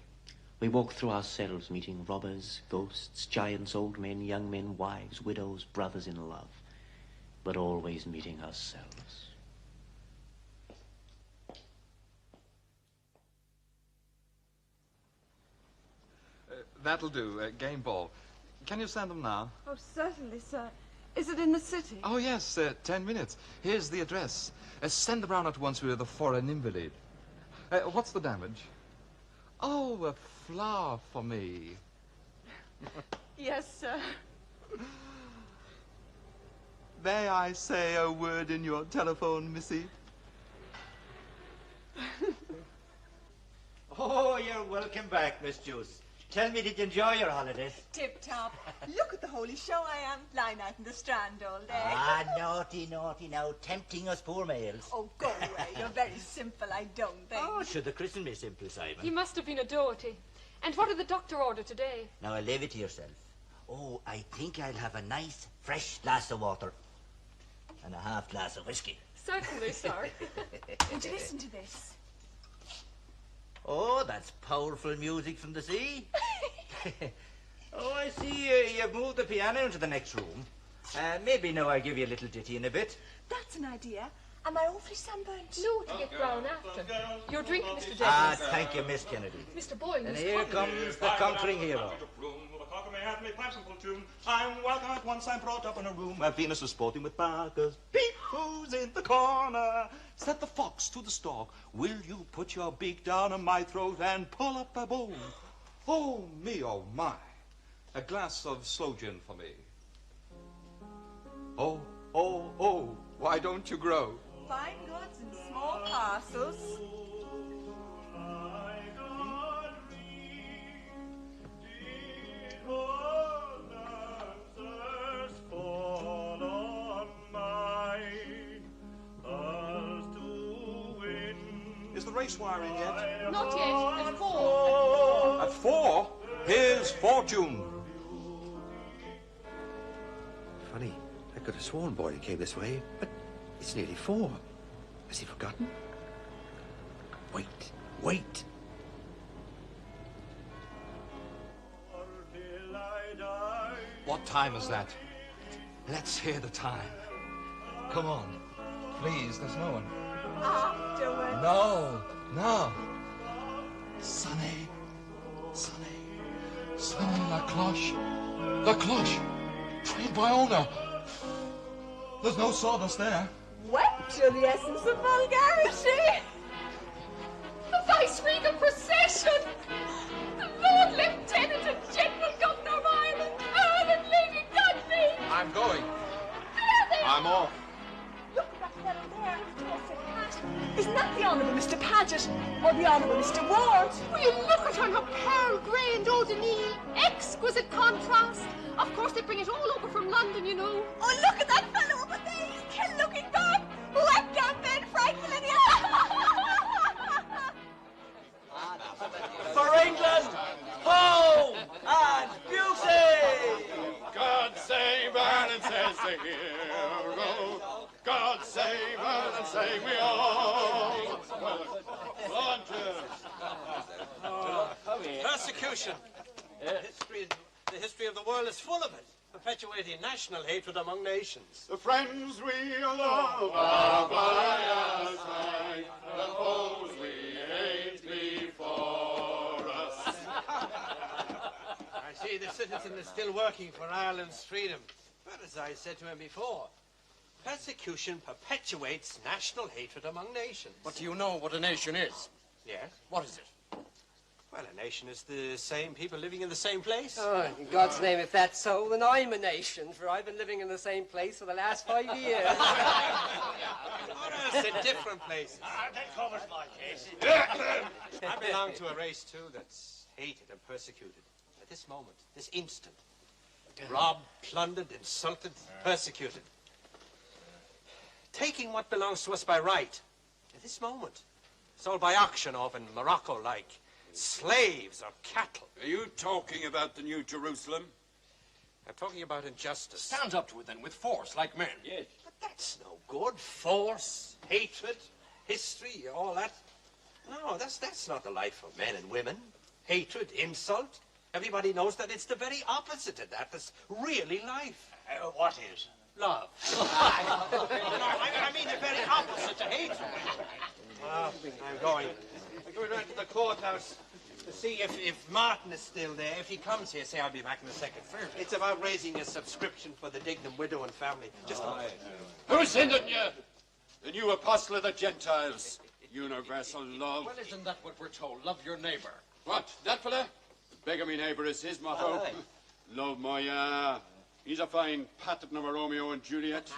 We walk through ourselves, meeting robbers, ghosts, giants, old men, young men, wives, widows, brothers in love, but always meeting ourselves. That'll do. Game ball. Can you send them now? Oh, certainly, sir. Is it in the city? Oh, yes. 10 minutes. Here's the address. Send them round at once with a foreign invalid. What's the damage? Oh, a flower for me. Yes, sir. May I say a word in your telephone, missy? Oh, you're welcome back, Miss Juice. Tell me, did you enjoy your holidays? Tip-top. Look at the holy show I am, lying out in the Strand all day. Ah, naughty, naughty now, tempting us poor males. Oh, go away. You're very simple, I don't think. Oh, should the Christian be simple, Simon? He must have been a doherty. And what did the doctor order today? Now, I'll leave it to yourself. Oh, I think I'll have a nice, fresh glass of water. And a half glass of whiskey. Certainly, sir. Would you listen to this? Oh, that's powerful music from the sea. Oh, I see you've moved the piano into the next room. Maybe now I'll give you a little ditty in a bit. That's an idea. Am I awfully sunburnt? No, to get brown after. Your drink, Mr. Davis. Ah, thank you, Miss Kennedy. Mr. Boyle, And Miss here Connolly. comes the conquering hero. I'm welcome at once, I'm brought up in a room where Venus is sporting with Bacchus. Peep, who's in the corner? Said the fox to the stork, will you put your beak down on my throat and pull up a bone? Oh, me, oh, my. A glass of sloe gin for me. Oh, oh, oh, why don't you grow? Fine goods in small parcels. Is the race wire in yet? Not yet. At 4. At 4? Here's fortune. Funny. I could have sworn Boydie came this way, but it's nearly 4. Has he forgotten? Wait. What time is that? Let's hear the time. Come on. Please, there's no one. Afterwards. No. Sonny, la cloche. The cloche. Trained by owner. There's no sawdust there. Wet to the essence of vulgarity. The Vice-Regal procession! The Lord Lieutenant and General Governor of Ireland, Earl and Lady Dudley! I'm going. There they I'm are! off. Look at that fellow there. Isn't that the Honourable Mr. Paget or the Honourable Mr. Ward? Will you look at her in her pearl grey and eau de Nil? Exquisite contrast. Of course, they bring it all over from London, you know. Oh, look at that fellow over there. He's kill-looking back. Whack down Ben Franklin. For England, home and beauty! God save Ireland, says the hero. God save Ireland, say we all. Persecution. The history of the world is full of it, perpetuating national hatred among nations. The friends we love are by our side, the foes we hate before us. I see the citizen is still working for Ireland's freedom. But as I said to him before, persecution perpetuates national hatred among nations. But do you know what a nation is? Yes? What is it? Well, a nation is the same people living in the same place. Oh, in God's name, if that's so, then I'm a nation, for I've been living in the same place for the last 5 years. Or else in different places. That covers my case. I belong to a race, too, that's hated and persecuted. At this moment, this instant. Robbed, plundered, insulted, persecuted. Taking what belongs to us by right. At this moment. Sold by auction off in Morocco like slaves or cattle. Are you talking about the New Jerusalem? I'm talking about injustice. Stand up to it then with force, like men. Yes. But that's no good. Force, hatred, history, all that. No, that's not the life of men and women. Hatred, insult. Everybody knows that it's the very opposite of that. That's really life. What is? Love. I mean the very opposite to hatred. I'm going. I'm going right to the courthouse to see if Martin is still there. If he comes here, say I'll be back in a second. It's about raising a subscription for the Dignam widow and family. Just a moment. Who sending you? The new apostle of the Gentiles. Universal love. Well, isn't that what we're told? Love your neighbour. What, that fella? Beggar me neighbour is his motto. Aye. Love my, he's a fine pattern of a Romeo and Juliet.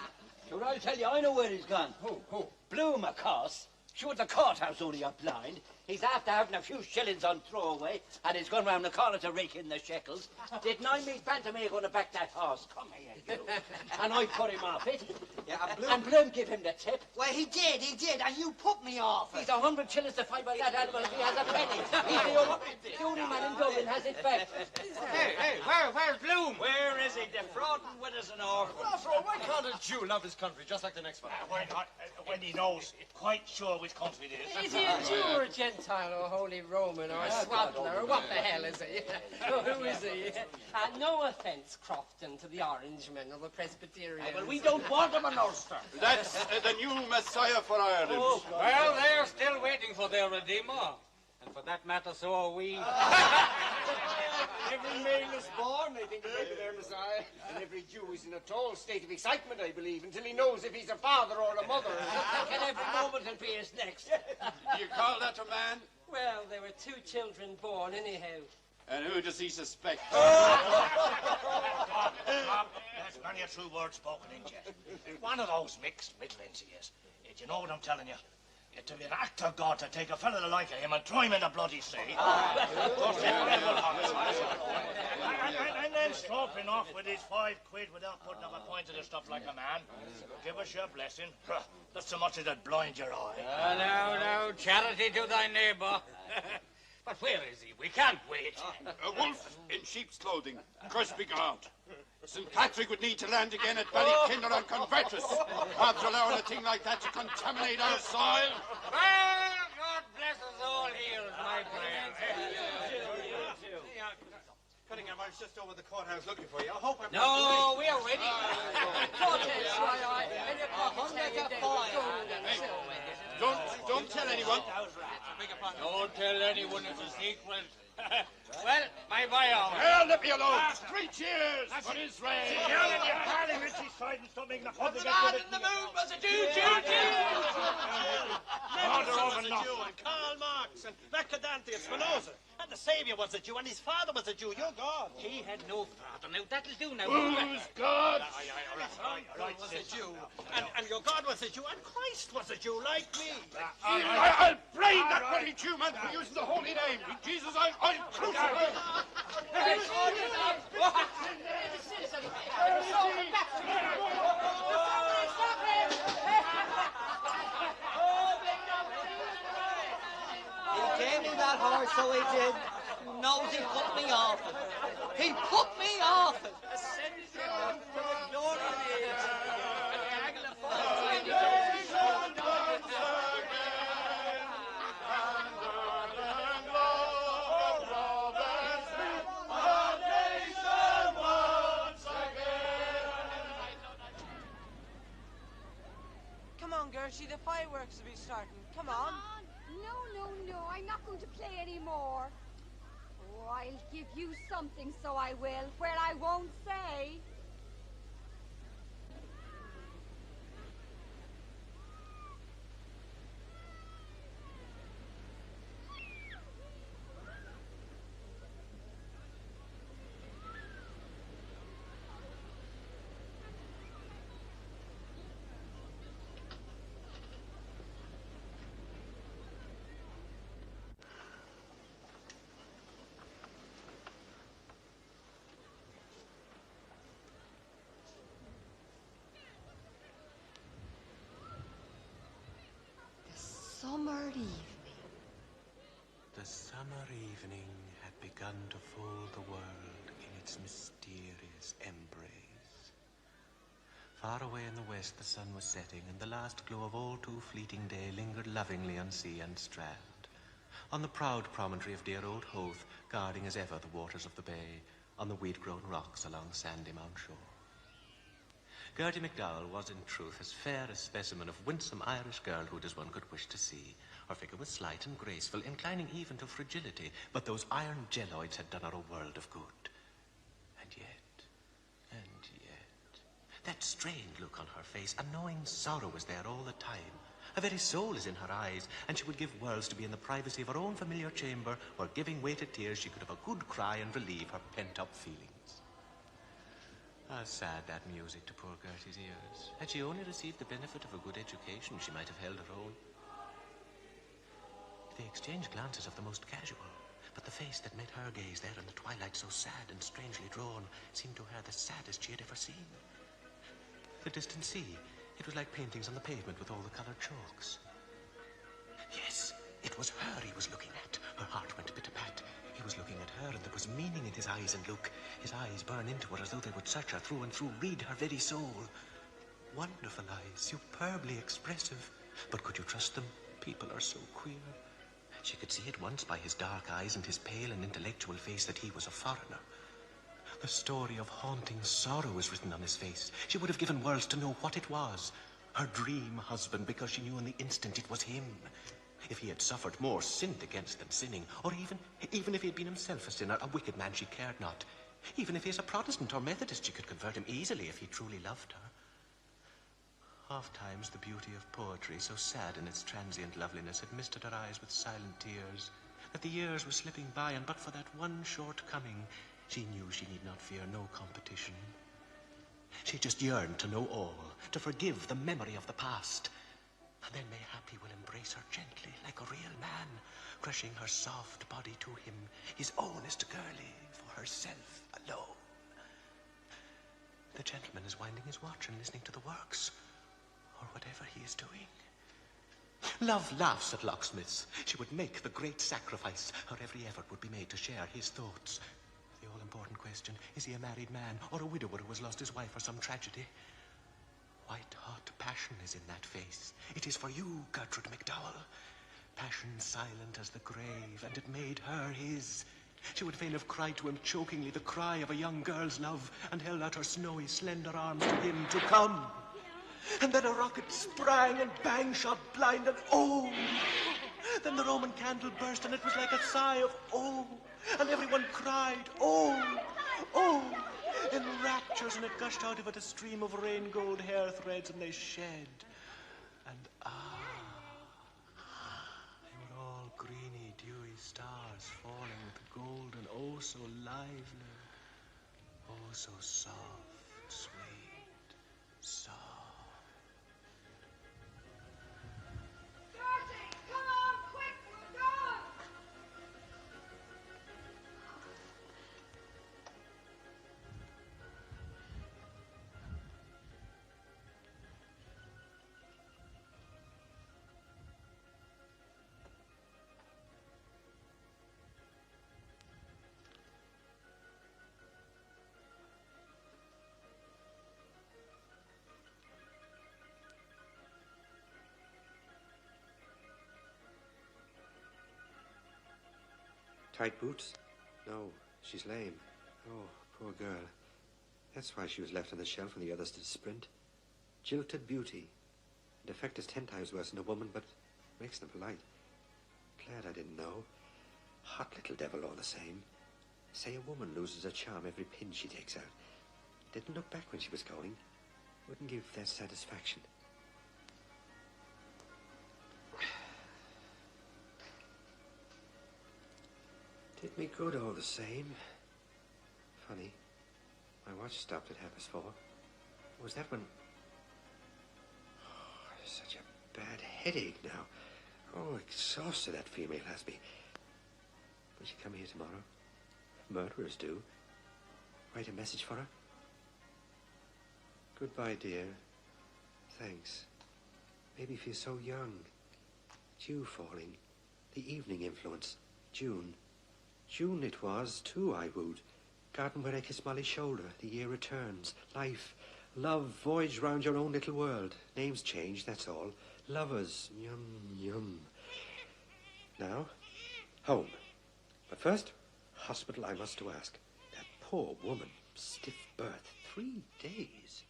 Sure, I'll tell you, I know where he's gone. Who? Bloom, of course. Sure, the courthouse only up blind. He's after having a few shillings on throwaway, and he's gone round the corner to rake in the shekels. Didn't I meet Bantamere going to back that horse? Come here, you. And I put him off it. Yeah, And Bloom give him the tip. Well, he did, and you put me off. He's 100 shillings to fight by that animal if he has a penny. He's the only man in Dublin has it back. Hey, where's Bloom? Where is he? Defrauding with us and all. Well, after all, why can't a Jew love his country just like the next one? Why not? When he knows quite sure which country it is. Is he a Jew or a Gentile or Holy Roman or a Swaddler or what the hell is he? Who is he? No offence, Crofton, to the Orangemen or the Presbyterians. Well, we don't want him in Ulster. That's the new Messiah for Ireland. Oh, well, they're still waiting for their Redeemer. And for that matter, so are we. Every male is born, they think, to be their Messiah. And every Jew is in a total state of excitement, I believe, until he knows if he's a father or a mother. And every moment will be his next. You call that a man? Well, there were 2 children born, anyhow. And who does he suspect? That's many a true word spoken in jest. One of those mixed middlings he is. You know what I'm telling you? It to be an act of God to take a fellow like him and throw him in the bloody sea. And then stroking off with his 5 quid without putting up a point of the stuff like a man. Give us your blessing. Not so much as it blind your eye. No, charity to thy neighbour. But where is he? We can't wait. A wolf in sheep's clothing. Curse be God. St. Patrick would need to land again at Ballykinder and convert us after allowing a thing like that to contaminate our soil. Well, God bless us all here is my prayer. Cunningham, I was just over the courthouse looking for you. I hope I'm No, we are ready. Don't tell anyone. Don't tell anyone it's a secret. Well, my boy, Well, let me alone. 3 cheers for Israel. What's the man in the moon was a Jew, Order was a Jew, and Karl Marx, and Mercadanti, and Spinoza. And the Saviour was a Jew, and his father was a Jew. Your God. He had no father. Now, that'll do now. Who's God? Right, was a Jew, and your God was a Jew, and Christ was a Jew, like me. I'll blame that bloody Jew man for using the holy name. Jesus, I'll crucify him. He gave me that horse, so he did. Knows he put me off it. He put me off it. Come on, Gertie, the fireworks will be starting. Come on. No, I'm not going to play anymore. Oh, I'll give you something, so I will, where I won't say. Summer evening. The summer evening had begun to fold the world in its mysterious embrace. Far away in the west the sun was setting, and the last glow of all too fleeting day lingered lovingly on sea and strand. On the proud promontory of dear old Howth, guarding as ever the waters of the bay, on the weed-grown rocks along sandy Mount Shore. Gertie McDowell was, in truth, as fair a specimen of winsome Irish girlhood as one could wish to see. Her figure was slight and graceful, inclining even to fragility, but those iron jelloids had done her a world of good. And yet, that strained look on her face, a gnawing sorrow was there all the time. Her very soul is in her eyes, and she would give worlds to be in the privacy of her own familiar chamber, where, giving way to tears, she could have a good cry and relieve her pent-up feelings. How sad that music to poor Gertie's ears. Had she only received the benefit of a good education, she might have held her own. They exchanged glances of the most casual, but the face that met her gaze there in the twilight, so sad and strangely drawn, seemed to her the saddest she had ever seen. The distant sea, it was like paintings on the pavement with all the coloured chalks. Yes, it was her he was looking at. Her heart went pit-a-pat. He was looking at her, and there was meaning in his eyes and look. His eyes burned into her as though they would search her through and through, read her very soul. Wonderful eyes, superbly expressive. But could you trust them? People are so queer. She could see at once by his dark eyes and his pale and intellectual face that he was a foreigner. The story of haunting sorrow was written on his face. She would have given worlds to know what it was. Her dream husband, because she knew in the instant it was him. If he had suffered more, sinned against than sinning, or even if he had been himself a sinner, a wicked man, she cared not. Even if he is a Protestant or Methodist, she could convert him easily if he truly loved her. Oft-times the beauty of poetry, so sad in its transient loveliness, had misted her eyes with silent tears, that the years were slipping by, and but for that one shortcoming, she knew she need not fear no competition. She just yearned to know all, to forgive the memory of the past, and then mayhap he will embrace her gently, like a real man, crushing her soft body to him, his ownest girlie, for herself alone. The gentleman is winding his watch and listening to the works, or whatever he is doing. Love laughs at locksmiths. She would make the great sacrifice. Her every effort would be made to share his thoughts. The all-important question, is he a married man or a widower who has lost his wife or some tragedy? White-hot passion is in that face. It is for you, Gertrude MacDowell. Passion silent as the grave, and it made her his. She would fain have cried to him chokingly the cry of a young girl's love, and held out her snowy, slender arms to him to come. And then a rocket sprang and bang shot blind and oh! Then the Roman candle burst and it was like a sigh of oh! And everyone cried oh! Oh! In raptures, and it gushed out of it a stream of rain gold hair threads, and they shed. And they were all greeny, dewy stars falling with gold and oh so lively, oh so soft, sweet, soft. Tight boots? No, she's lame. Oh, poor girl. That's why she was left on the shelf when the others did sprint. Jilted beauty. The defect is 10 times worse than a woman, but makes them polite. Glad I didn't know. Hot little devil all the same. Say a woman loses her charm every pin she takes out. Didn't look back when she was going. Wouldn't give that satisfaction. Did me good all the same. Funny. My watch stopped at 4:30. Was that when... Oh, such a bad headache now. Oh, exhausted that female has me. Will she come here tomorrow? Murderers do. Write a message for her? Goodbye, dear. Thanks. Maybe feel so young. Dew falling. The evening influence. June. June it was, too, I wooed. Garden where I kiss Molly's shoulder. The year returns. Life. Love voyage round your own little world. Names change, that's all. Lovers. Yum, yum. Now, home. But first, hospital I must to ask. That poor woman. Stiff birth. 3 days.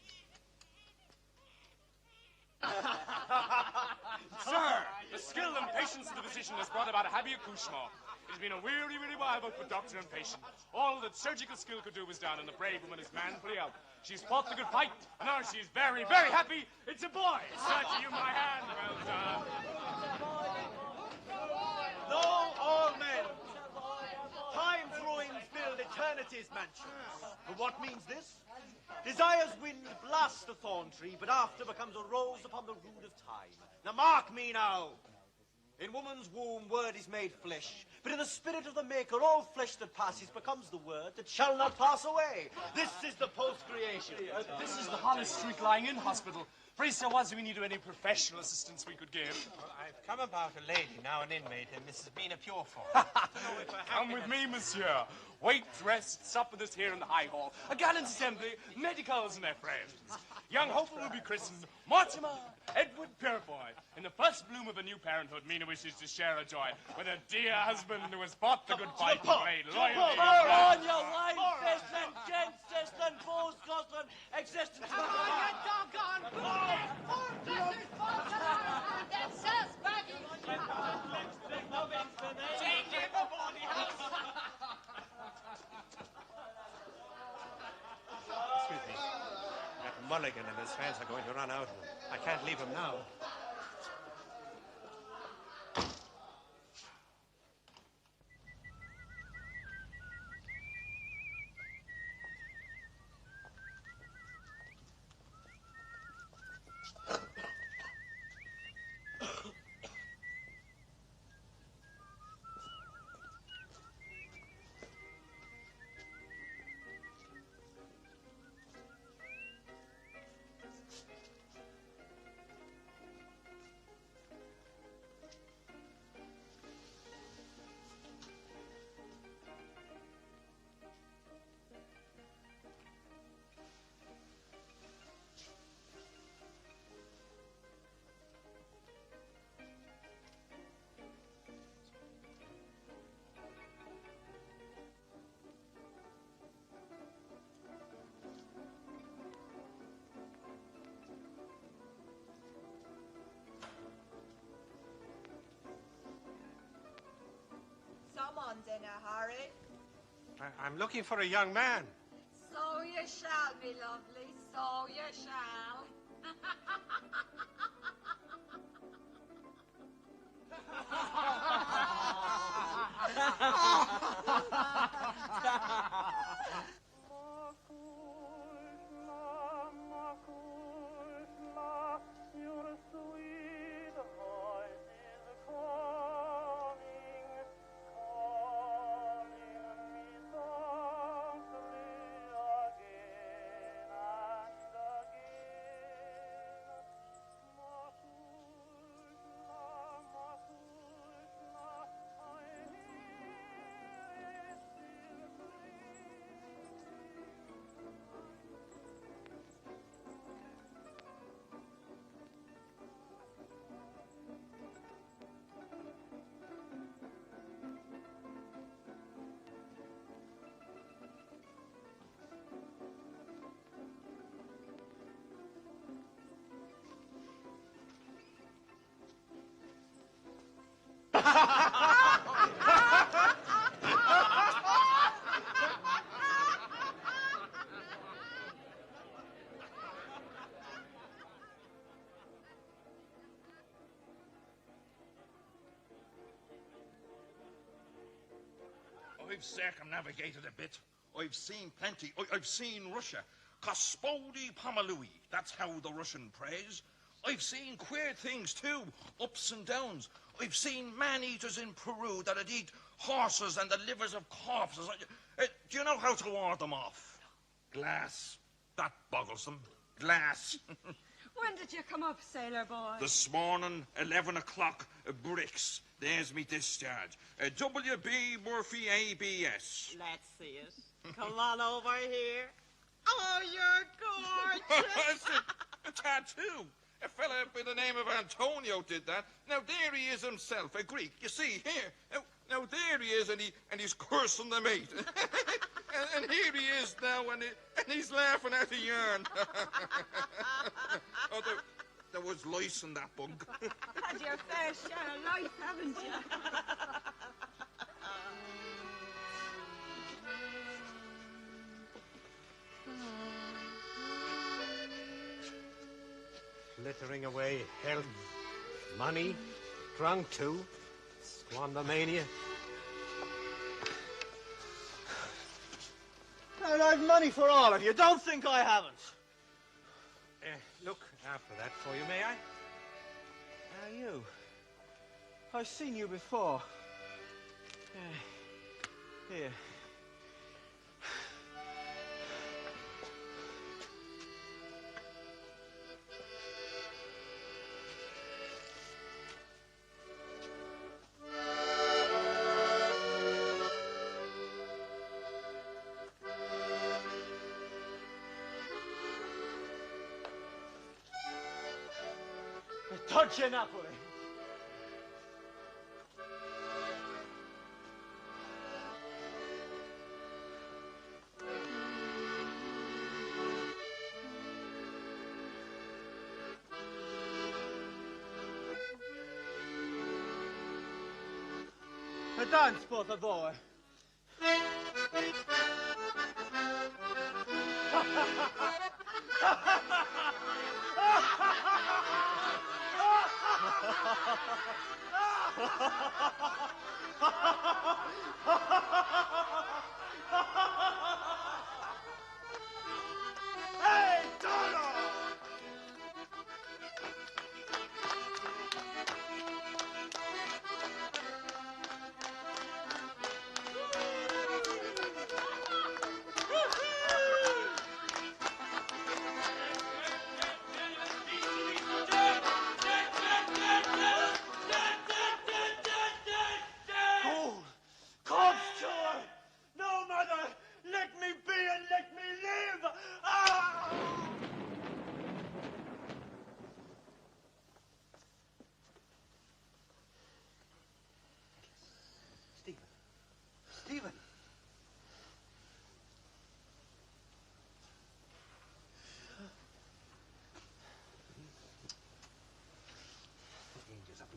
Sir, the skill and patience of the physician has brought about a happy accouchement. It has been a weary while both for doctor and patient. All that surgical skill could do was done, and the brave woman is manfully out. She's fought the good fight, and now she is very, very happy. It's a boy. Sir, to you my hand. Well done. Know all men. Time's ruins build eternity's mansions. But what means this? Desire's wind blasts the thorn tree, but after becomes a rose upon the rood of time. Now mark me now. In woman's womb, word is made flesh. But in the spirit of the Maker, all flesh that passes becomes the word that shall not pass away. This is the post-creation. This is the Hollis Street lying-in hospital. Pray, sir, was we need any professional assistance we could give? Well, I've come about a lady, now an inmate, in Mrs. Bina Purefoy. Come with me, monsieur. Wait, rest, sup with us here in the High Hall. A gallant assembly, medicals and their friends. Young Hopeful will be christened Mortimer Edward Purefoy. In the first bloom of a new parenthood, Mina wishes to share a joy with a dear husband who has fought the good fight and played loyally. Pour on your wine, Festland, Gent, Cestland, Bose, Scotland, existence. Come on, you doggone fool! Four blessed and that says baggy. Take it the body house. Excuse me. That Mulligan and his fans are going to run out of him. I can't leave him now. one's in a hurry. I'm looking for a young man. So you shall, me lovely, so you shall. I've circumnavigated a bit. I've seen plenty. I've seen Russia. Gospodi Pomalui. That's how the Russian prays. I've seen queer things too, ups and downs. I've seen man-eaters in Peru that'd eat horses and the livers of corpses. Do you know how to ward them off? Glass. That boggles them. Glass. When did you come up, sailor boy? This morning, 11 o'clock, bricks. There's me discharge. W.B. Murphy, ABS. Let's see it. Come on over here. Oh, you're gorgeous. A tattoo. A fella by the name of Antonio did that. Now, there he is himself, a Greek. You see, here. Now there he is, and he's cursing the mate. and here he is now, and he's laughing at the yarn. Oh, there was lice in that bug. Had your fair share of life, haven't you? Littering away health, money, drunk too, squandermania. And I've money for all of you. Don't think I haven't. Look after that for you, may I? You. I've seen you before. Here. Touch Napoli. A dance, por favor. Hey, Toro!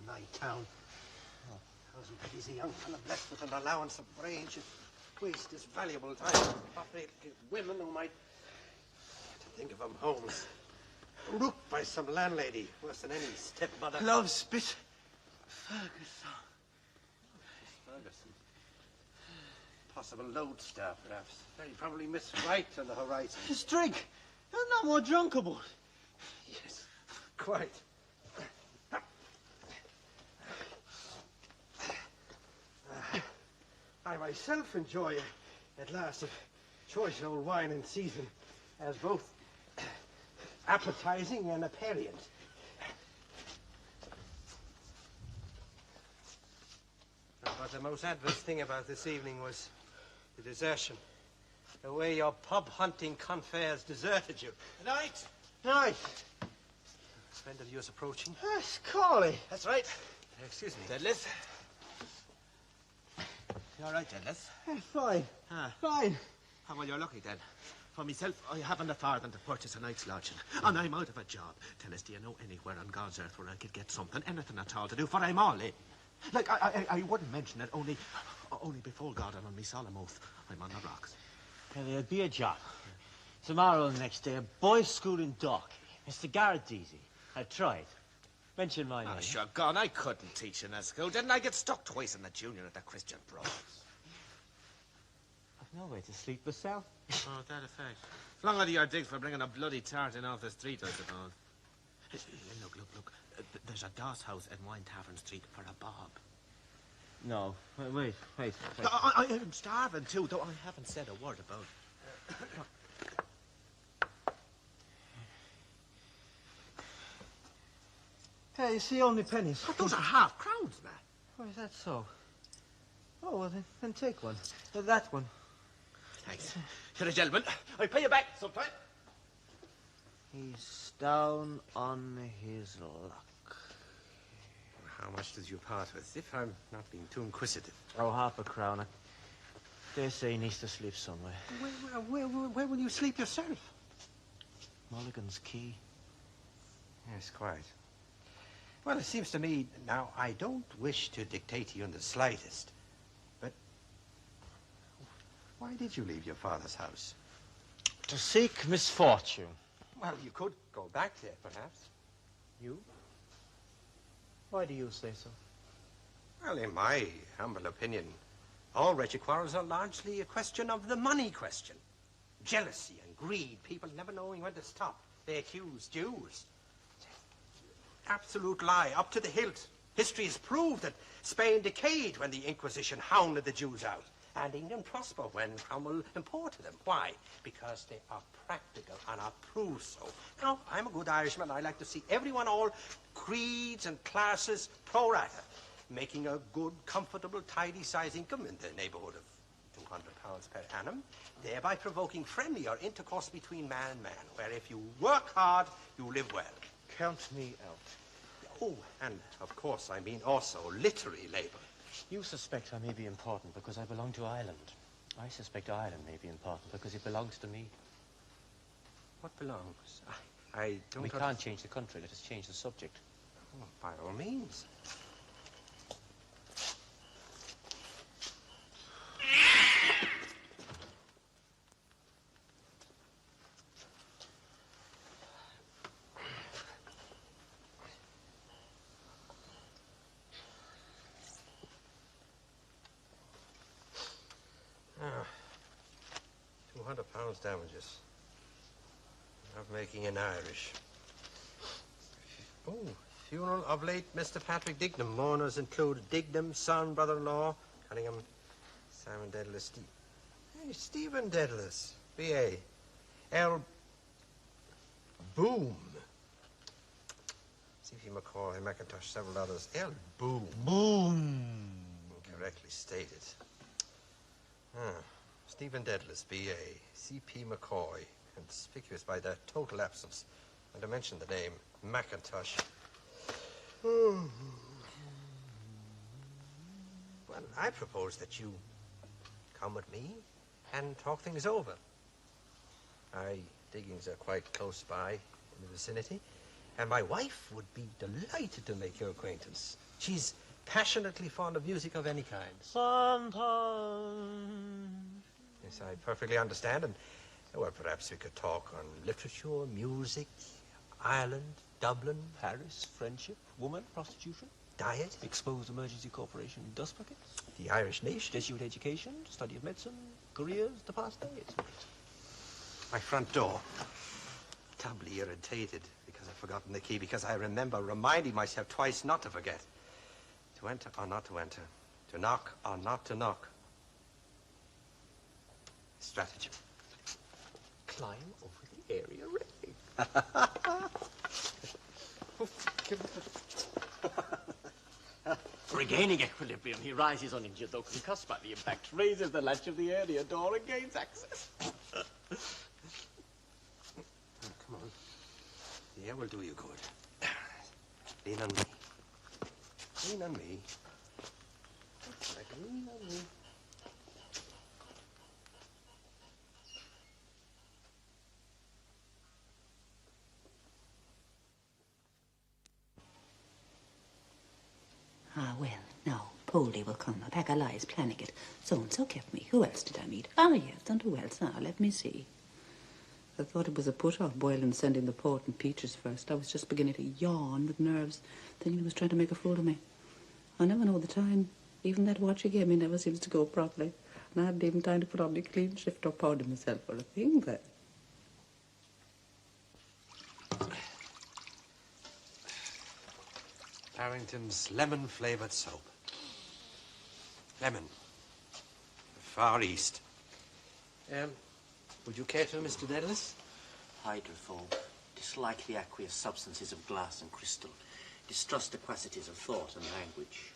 Night town. 1,000 pities a young fellow blessed with an allowance of brain should waste his valuable time on property women who might, to think of them, homes, rooked by some landlady worse than any stepmother. Love's bit Ferguson. Ferguson. Possible lodestar, perhaps. Very probably Miss Wright on the horizon. His drink. There's no more drunk about. Yes, quite. I myself enjoy, at last, a choice old wine in season, as both appetizing and aperient. But the most adverse thing about this evening was the desertion. The way your pub-hunting confreres deserted you. Good night. Night. A friend of yours approaching. Yes, Corley. That's right. Excuse me. Deadlift. You all right, Deadlift? Fine. Fine. Oh, well, you're lucky, then. For myself, I haven't a farthing to purchase a night's lodging. And I'm out of a job. Tell us, do you know anywhere on God's earth where I could get something, anything at all to do, for I'm all in. Like, I wouldn't mention it, only before God and on me solemn oath, I'm on the rocks. Well, there'll be a job. Tomorrow and next day, a boys' school in Dock. Mr. Garrett Deasy. I tried. Mention my name. Oh, sure, God, I couldn't teach in that school. Didn't I get stuck twice in the junior at the Christian Bros? I've no way to sleep myself. Oh, that effect. Flung your dig for bringing a bloody tart in off the street, I suppose. Look. There's a doss house in Wine Tavern Street for a bob. No. Wait. I am starving, too, though I haven't said a word about it. Hey, you see only pennies. But those are half crowns, man. Why is that so? Oh, well, then take one. That one. Thanks. You're a gentleman. I'll pay you back sometime. He's down on his luck. How much does you part with, if I'm not being too inquisitive? Oh, half a crown. I dare say he needs to sleep somewhere. Where will you sleep yourself? Mulligan's Key. Yes, quite. Well, it seems to me, now, I don't wish to dictate to you in the slightest, but why did you leave your father's house? To seek misfortune. Well, you could go back there, perhaps. You? Why do you say so? Well, in my humble opinion, all wretched quarrels are largely a question of the money question. Jealousy and greed, people never knowing when to stop. They accuse Jews. Absolute lie, up to the hilt. History has proved that Spain decayed when the Inquisition hounded the Jews out. And England prospered when Cromwell imported them. Why? Because they are practical and are proved so. Now, I'm a good Irishman. I like to see everyone, all creeds and classes, pro rata, making a good, comfortable, tidy-sized income in the neighborhood of £200 per annum, thereby provoking friendlier intercourse between man and man, where if you work hard, you live well. Count me out. Oh, and of course, I mean also literary labor. You suspect I may be important because I belong to Ireland. I suspect Ireland may be important because it belongs to me. What belongs? I don't... We can't change the country. Let us change the subject. Oh, by all means. £200 damages. Not making in Irish. Oh, funeral of late Mr. Patrick Dignam. Mourners include Dignam, son, brother-in-law, Cunningham, Simon Dedalus, Stephen Dedalus, B.A. L. Boom. C.P. McCoy, McIntosh, several others. L. Boom. Boom. Incorrectly stated. Stephen Dedalus, B.A., C.P. McCoy, conspicuous by their total absence, and to mention the name, McIntosh. Well, I propose that you come with me and talk things over. My diggings are quite close by in the vicinity, and my wife would be delighted to make your acquaintance. She's passionately fond of music of any kind. Sometimes. Yes, I perfectly understand. And, well, perhaps we could talk on literature, music, Ireland, Dublin, Paris, friendship, woman, prostitution, diet, exposed emergency corporation, dust buckets, the Irish nation, Jesuit education, study of medicine, careers, the past days. my front door. Doubly irritated because I've forgotten the key, because I remember reminding myself twice not to forget. To enter or not to enter. To knock or not to knock. Stratagem. Climb over the area railing. Regaining equilibrium, he rises uninjured, though concussed by the impact, raises the latch of the area door and gains access. Come on. The air will do you good. Lean on me. Lean on me. Lean on me. Ah, well, now, Poldy will come. A pack of lies, planning it. So-and-so kept me. Who else did I meet? Ah, yes, and who else? Now, let me see. I thought it was a put-off, Boylan sending the port and peaches first. I was just beginning to yawn with nerves, thinking he was trying to make a fool of me. I never know the time. Even that watch he gave me never seems to go properly. And I hadn't even time to put on my clean shift or powder myself or a thing there. Harrington's lemon-flavoured soap. Lemon. The Far East. Would you care to, Mr. Dedalus? Hydrophobe. Dislike the aqueous substances of glass and crystal. Distrust the quasities of thought and language.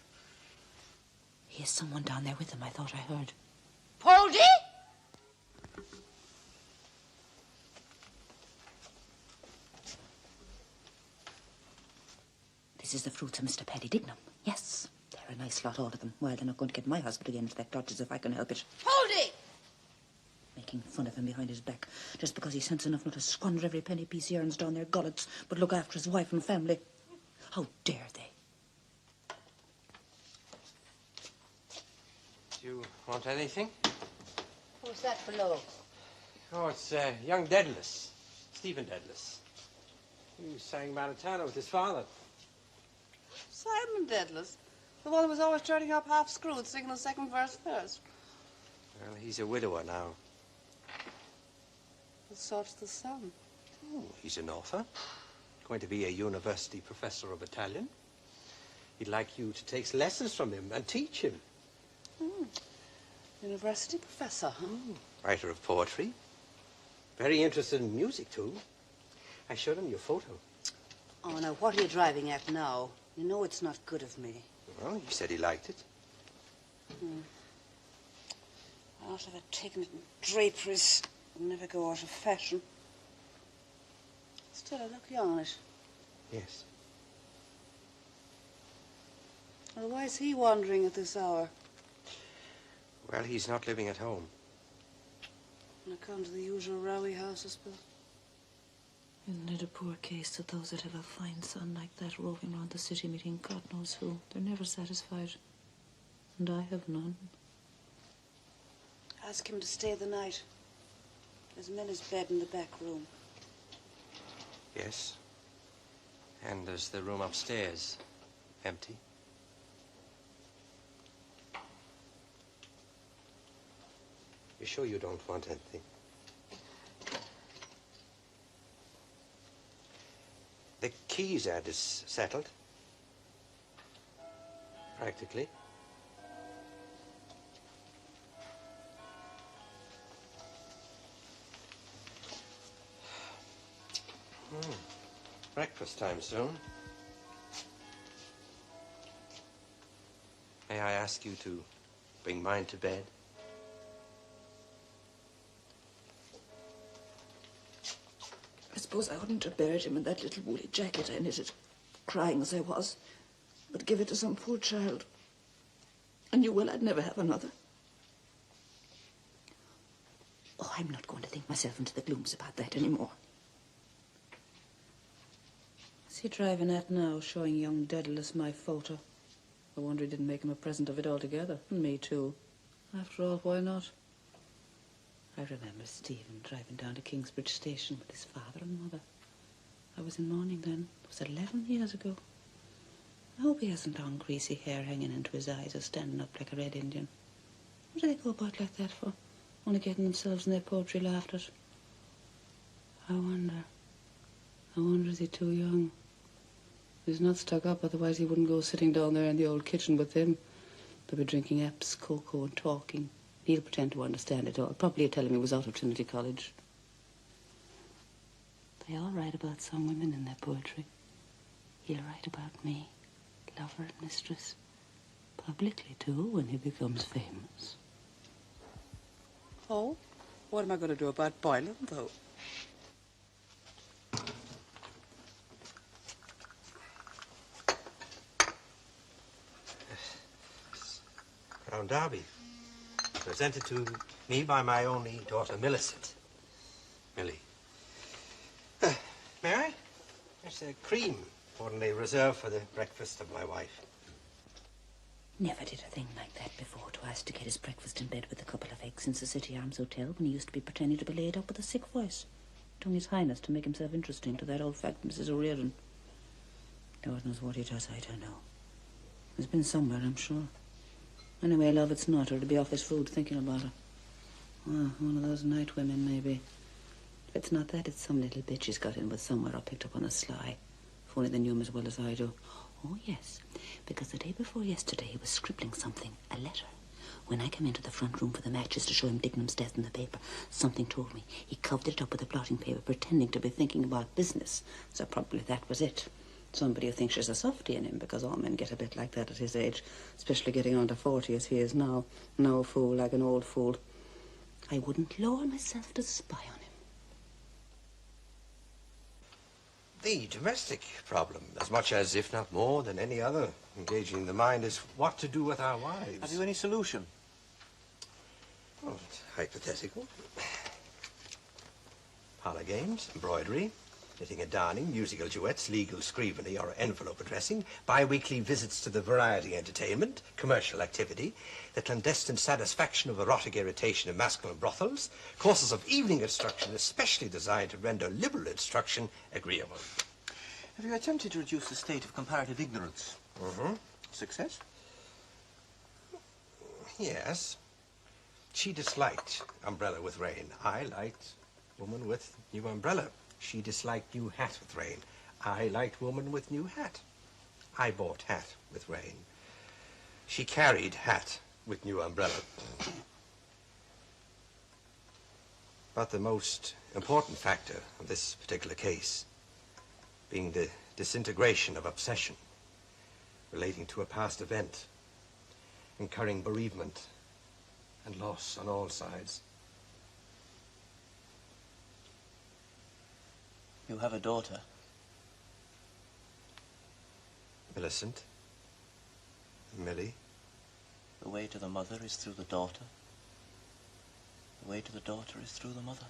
Here's someone down there with him, I thought I heard. Poldy? This is the fruits of Mr. Paddy Dignam. Yes, they're a nice lot, all of them. Well, they're not going to get my husband again if that dodges if I can help it. Poldy! Making fun of him behind his back, just because he's sense enough not to squander every penny piece he earns down their gullets, but look after his wife and family. How dare they? Do you want anything? Who's that below? Oh, it's young Dedalus. Stephen Dedalus. He sang Maritana with his father. Simon Dedalus. The one who was always turning up half-screwed, singing the second verse first. Well, he's a widower now. What sort's the son? Oh, he's an author. Going to be a university professor of Italian. He'd like you to take lessons from him and teach him. University professor, huh? Writer of poetry. Very interested in music, too. I showed him your photo. Oh, now, what are you driving at now? You know it's not good of me. Well, he said he liked it. I ought to have taken it in draperies. It'll never go out of fashion. Still, I look young on it. Yes. Well, why is he wandering at this hour? Well, he's not living at home. On account of the usual rowy house, I suppose. Isn't it a poor case that those that have a fine son like that roving round the city meeting God knows who? They're never satisfied. And I have none. Ask him to stay the night. There's Miller's bed in the back room. Yes. And there's the room upstairs. Empty. You sure you don't want anything? The keys ad is settled. Practically. Breakfast time soon. May I ask you to bring mine to bed? I suppose I oughtn't have buried him in that little woolly jacket I knitted, crying as I was, but give it to some poor child. I knew well I'd never have another. Oh, I'm not going to think myself into the glooms about that anymore. What's he driving at now, showing young Dedalus my photo? I wonder he didn't make him a present of it altogether. And me too. After all, why not? I remember Stephen driving down to Kingsbridge Station with his father and mother. I was in mourning then. It was 11 years ago. I hope he hasn't long greasy hair hanging into his eyes or standing up like a red Indian. What do they go about like that for? Only getting themselves and their poetry laughed at. I wonder is he too young? He's not stuck up, otherwise he wouldn't go sitting down there in the old kitchen with them. They'll be drinking Epps, cocoa and talking. He'll pretend to understand it all. Probably he'll tell him he was out of Trinity College. They all write about some women in their poetry. He'll write about me, lover and mistress. Publicly, too, when he becomes famous. Oh? What am I going to do about Boylan, though? Crown Derby, presented to me by my only daughter, Millicent. Millie. May I? There's a cream ordinarily reserved for the breakfast of my wife. Never did a thing like that before, to ask to get his breakfast in bed with a couple of eggs since the City Arms Hotel when he used to be pretending to be laid up with a sick voice. Doing his highness to make himself interesting to that old fat Mrs. O'Riordan. Lord knows what he does, I don't know. He's been somewhere, I'm sure. Anyway, love, it's not, or to be off his food thinking about her. Oh, one of those night women, maybe. If it's not that, it's some little bitch he's got in with somewhere or picked up on the sly. If only they knew him as well as I do. Oh, yes, because the day before yesterday he was scribbling something, a letter. When I came into the front room for the matches to show him Dignam's death in the paper, something told me he covered it up with a blotting paper, pretending to be thinking about business. So probably that was it. Somebody who thinks there's a softie in him, because all men get a bit like that at his age, especially getting on to 40 as he is now. No fool like an old fool. I wouldn't lower myself to spy on him. The domestic problem, as much as, if not more than any other engaging the mind, is what to do with our wives. Have you any solution? Well, it's hypothetical. Parlour games, embroidery, knitting and darning, musical duets, legal scrivening or envelope addressing, bi-weekly visits to the variety entertainment, commercial activity, the clandestine satisfaction of erotic irritation in masculine brothels, courses of evening instruction especially designed to render liberal instruction agreeable. Have you attempted to reduce the state of comparative ignorance? Mm-hmm. Success? Yes. She disliked umbrella with rain. I liked woman with new umbrella. She disliked new hat with rain. I liked woman with new hat. I bought hat with rain. She carried hat with new umbrella. But the most important factor of this particular case being the disintegration of obsession relating to a past event, incurring bereavement and loss on all sides. You have a daughter. Millicent. Millie. The way to the mother is through the daughter. The way to the daughter is through the mother.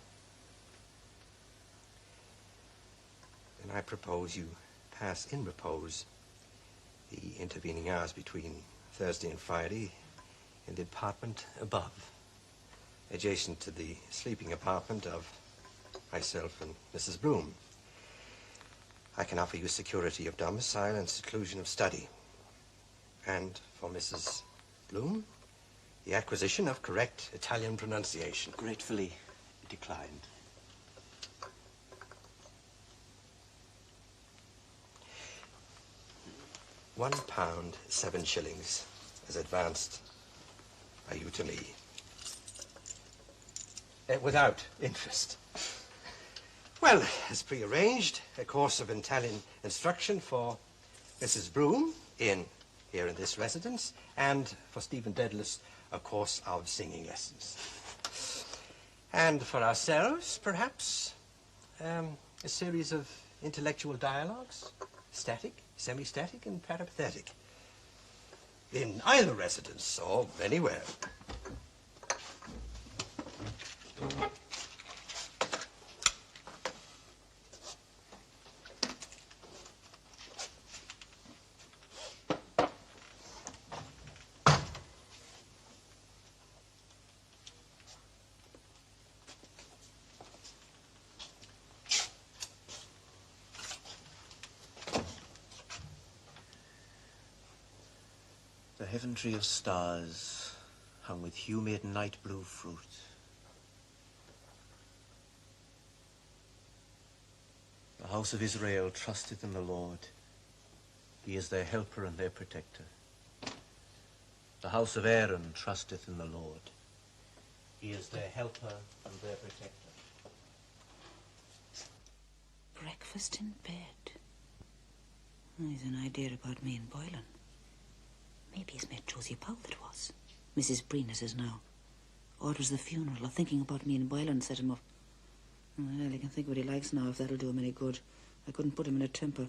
And I propose you pass in repose the intervening hours between Thursday and Friday in the apartment above, adjacent to the sleeping apartment of myself and Mrs. Bloom. I can offer you security of domicile and seclusion of study. And for Mrs. Bloom, the acquisition of correct Italian pronunciation. Gratefully declined. £1 7 shillings is advanced by you to me. Without interest. Well, as prearranged, a course of Italian instruction for Mrs. Bloom here in this residence, and for Stephen Dedalus, a course of singing lessons. And for ourselves, perhaps, a series of intellectual dialogues, static, semi-static, and peripatetic, in either residence or anywhere. heaven tree of stars, hung with hue-made night blue fruit. The house of Israel trusteth in the Lord. He is their helper and their protector. The house of Aaron trusteth in the Lord. He is their helper and their protector. Breakfast in bed. He's an idea about me and Boylan. Maybe he's met Josie Powell, it was. Mrs. Breen is now. Orders the funeral, or thinking about me and Boylan set him up. Well, he can think what he likes now, if that'll do him any good. I couldn't put him in a temper.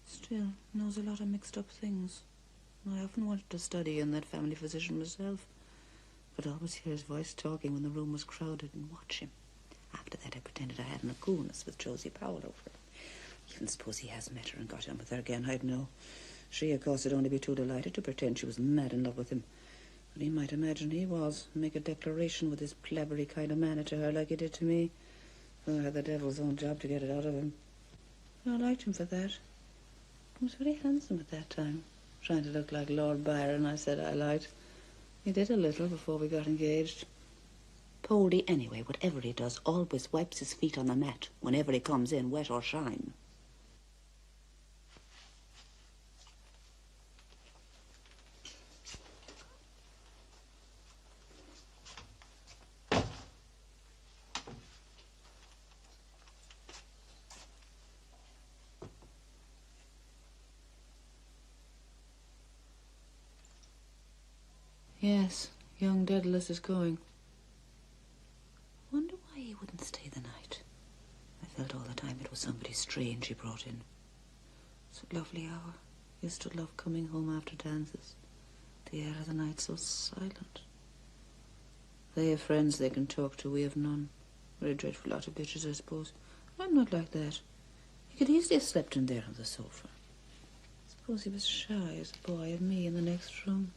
Still, knows a lot of mixed up things. I often wanted to study in that family physician myself, but always hear his voice talking when the room was crowded and watch him. After that, I pretended I hadn't a coolness with Josie Powell over him. Even suppose he has met her and got on with her again, I'd know. She, of course, would only be too delighted to pretend she was mad in love with him. But he might imagine he was, and make a declaration with his plebbery kind of manner to her like he did to me. I had the devil's own job to get it out of him. I liked him for that. He was very handsome at that time, trying to look like Lord Byron, I said I liked. He did a little before we got engaged. Poldy, anyway, whatever he does, always wipes his feet on the mat whenever he comes in, wet or shine. Yes, young Daedalus is going. Wonder why he wouldn't stay the night. I felt all the time it was somebody strange he brought in. It's a lovely hour. Used to love coming home after dances. The air of the night so silent. They have friends they can talk to, we have none. We're a dreadful lot of bitches, I suppose. I'm not like that. He could easily have slept in there on the sofa. Suppose he was shy as a boy of me in the next room.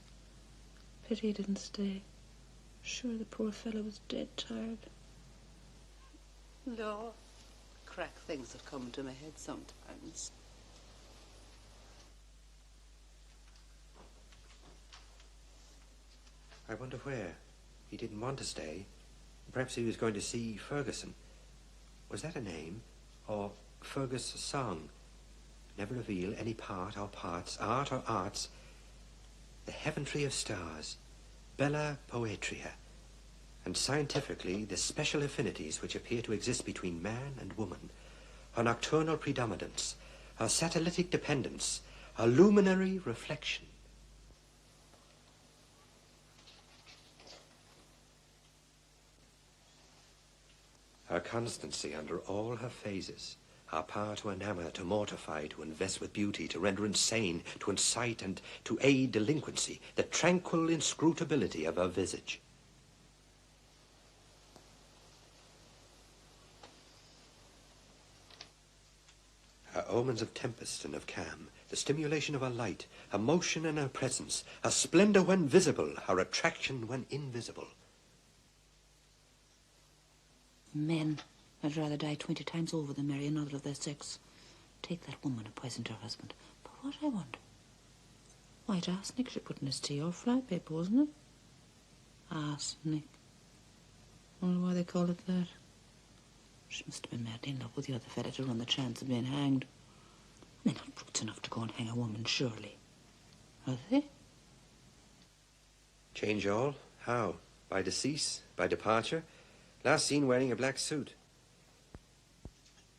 Pity he didn't stay. Sure, the poor fellow was dead tired. No, crack things that come into my head sometimes. I wonder where. He didn't want to stay. Perhaps he was going to see Ferguson. Was that a name? Or Fergus' song? Never reveal any part or parts, art or arts. The heaven tree of stars, Bella Poetria, and scientifically the special affinities which appear to exist between man and woman, her nocturnal predominance, her satellitic dependence, her luminary reflection. Her constancy under all her phases, her power to enamour, to mortify, to invest with beauty, to render insane, to incite and to aid delinquency, the tranquil inscrutability of her visage. Her omens of tempest and of calm, the stimulation of her light, her motion and her presence, her splendour when visible, her attraction when invisible. Men. I'd rather die 20 times over than marry another of their sex. Take that woman and poison her husband. For what, I wonder? White arsenic she put in his tea, or fly paper, wasn't it? Arsenic. Wonder why they call it that. She must have been madly in love with the other fella to run the chance of being hanged. They're not brutes enough to go and hang a woman, surely. Are they? Change all? How? By decease? By departure? Last seen wearing a black suit.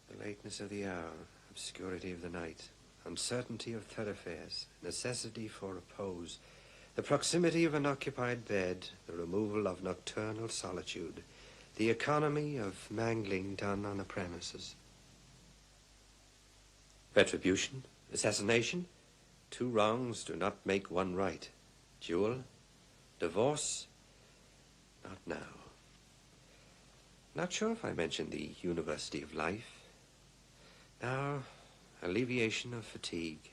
The lateness of the hour, obscurity of the night, uncertainty of thoroughfares, necessity for repose, the proximity of an occupied bed, the removal of nocturnal solitude, the economy of mangling done on a premises. Retribution, assassination, 2 wrongs do not make 1 right. Duel, divorce, not now. Not sure if I mentioned the University of Life. Now, alleviation of fatigue.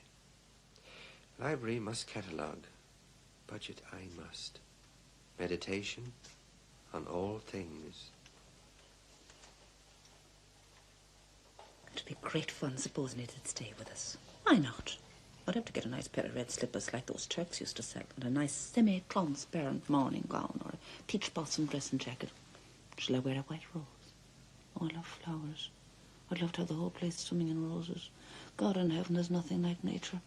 Library must catalogue. Budget I must. Meditation on all things. It'd be great fun supposing he did stay with us. Why not? I'd have to get a nice pair of red slippers like those Turks used to sell, and a nice semi-transparent morning gown or a peach blossom dressing jacket. Shall I wear a white rose? Oh, I love flowers. I'd love to have the whole place swimming in roses. God in heaven, there's nothing like nature.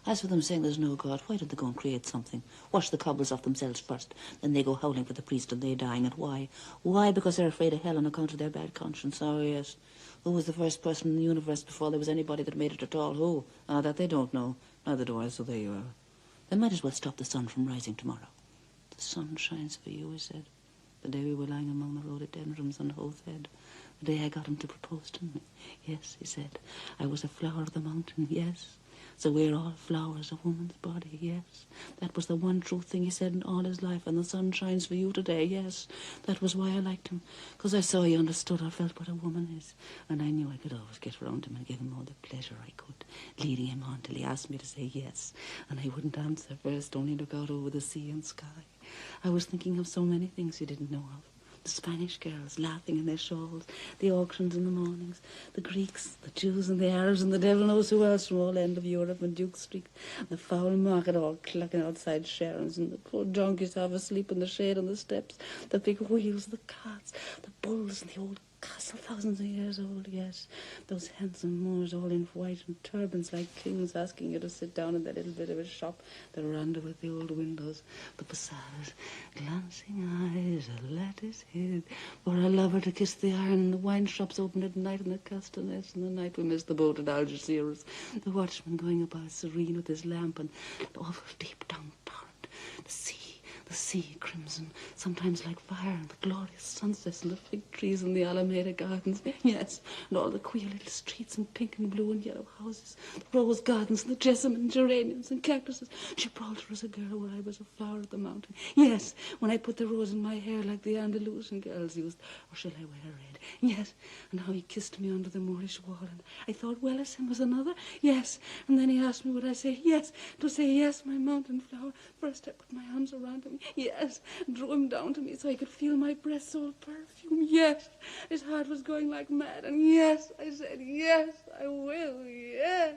As for them saying there's no God, why did they go and create something? Wash the cobbles off themselves first, then they go howling for the priest and they dying. And why? Why? Because they're afraid of hell on account of their bad conscience. Oh, yes. Who was the first person in the universe before there was anybody that made it at all? Who? Ah, that they don't know. Neither do I, so there you are. They might as well stop the sun from rising tomorrow. The sun shines for you, he said. The day we were lying among the rhododendrons on Howth Head. The day I got him to propose to me. Yes, he said. I was a flower of the mountain, yes. So we're all flowers, a woman's body, yes. That was the one true thing he said in all his life, and the sun shines for you today, yes. That was why I liked him, because I saw he understood or felt what a woman is, and I knew I could always get round him and give him all the pleasure I could, leading him on till he asked me to say yes, and I wouldn't answer first, only look out over the sea and sky. I was thinking of so many things he didn't know of. The Spanish girls laughing in their shawls, the auctions in the mornings, the Greeks, the Jews and the Arabs and the devil knows who else from all end of Europe and Duke Street, the foul market all clucking outside Sharon's, and the poor donkeys half asleep in the shade on the steps, the big wheels, the carts, the bulls and the old castle thousands of years old, yes. Those handsome Moors all in white and turbans like kings asking you to sit down in that little bit of a shop, the veranda with the old windows, the bazaars, glancing eyes, a lattice hid, for a lover to kiss the iron, and the wine shops open at night, and the castanets, and the night we missed the boat at Algeciras, the watchman going about serene with his lamp, and the awful deep down torrent, the sea crimson, sometimes like fire, and the glorious sunsets and the fig trees and the Alameda gardens, yes, and all the queer little streets and pink and blue and yellow houses, the rose gardens and the jessamine geraniums and cactuses. Gibraltar was a girl where I was a flower of the mountain. Yes, when I put the rose in my hair like the Andalusian girls used, or shall I wear red? Yes, and how he kissed me under the Moorish wall, and I thought, well, as him was another, yes, and then he asked me would I say yes, to say yes, my mountain flower. First I put my arms around him, yes, and drew him down to me so I could feel my breath's all perfume, yes. His heart was going like mad, and yes, I said, yes, I will, yes.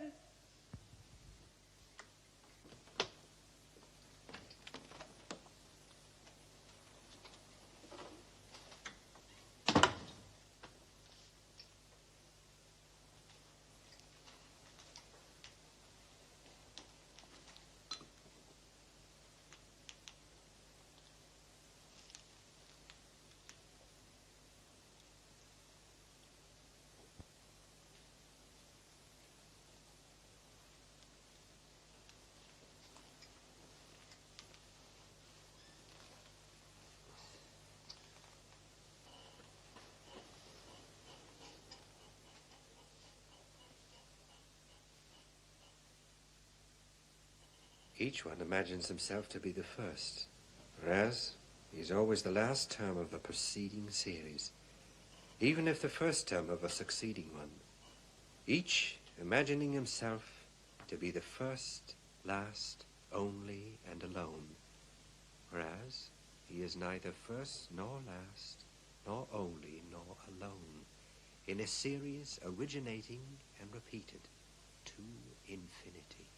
Each one imagines himself to be the first, whereas he's always the last term of a preceding series, even if the first term of a succeeding one. Each imagining himself to be the first, last, only, and alone, whereas he is neither first nor last, nor only, nor alone, in a series originating and repeated to infinity.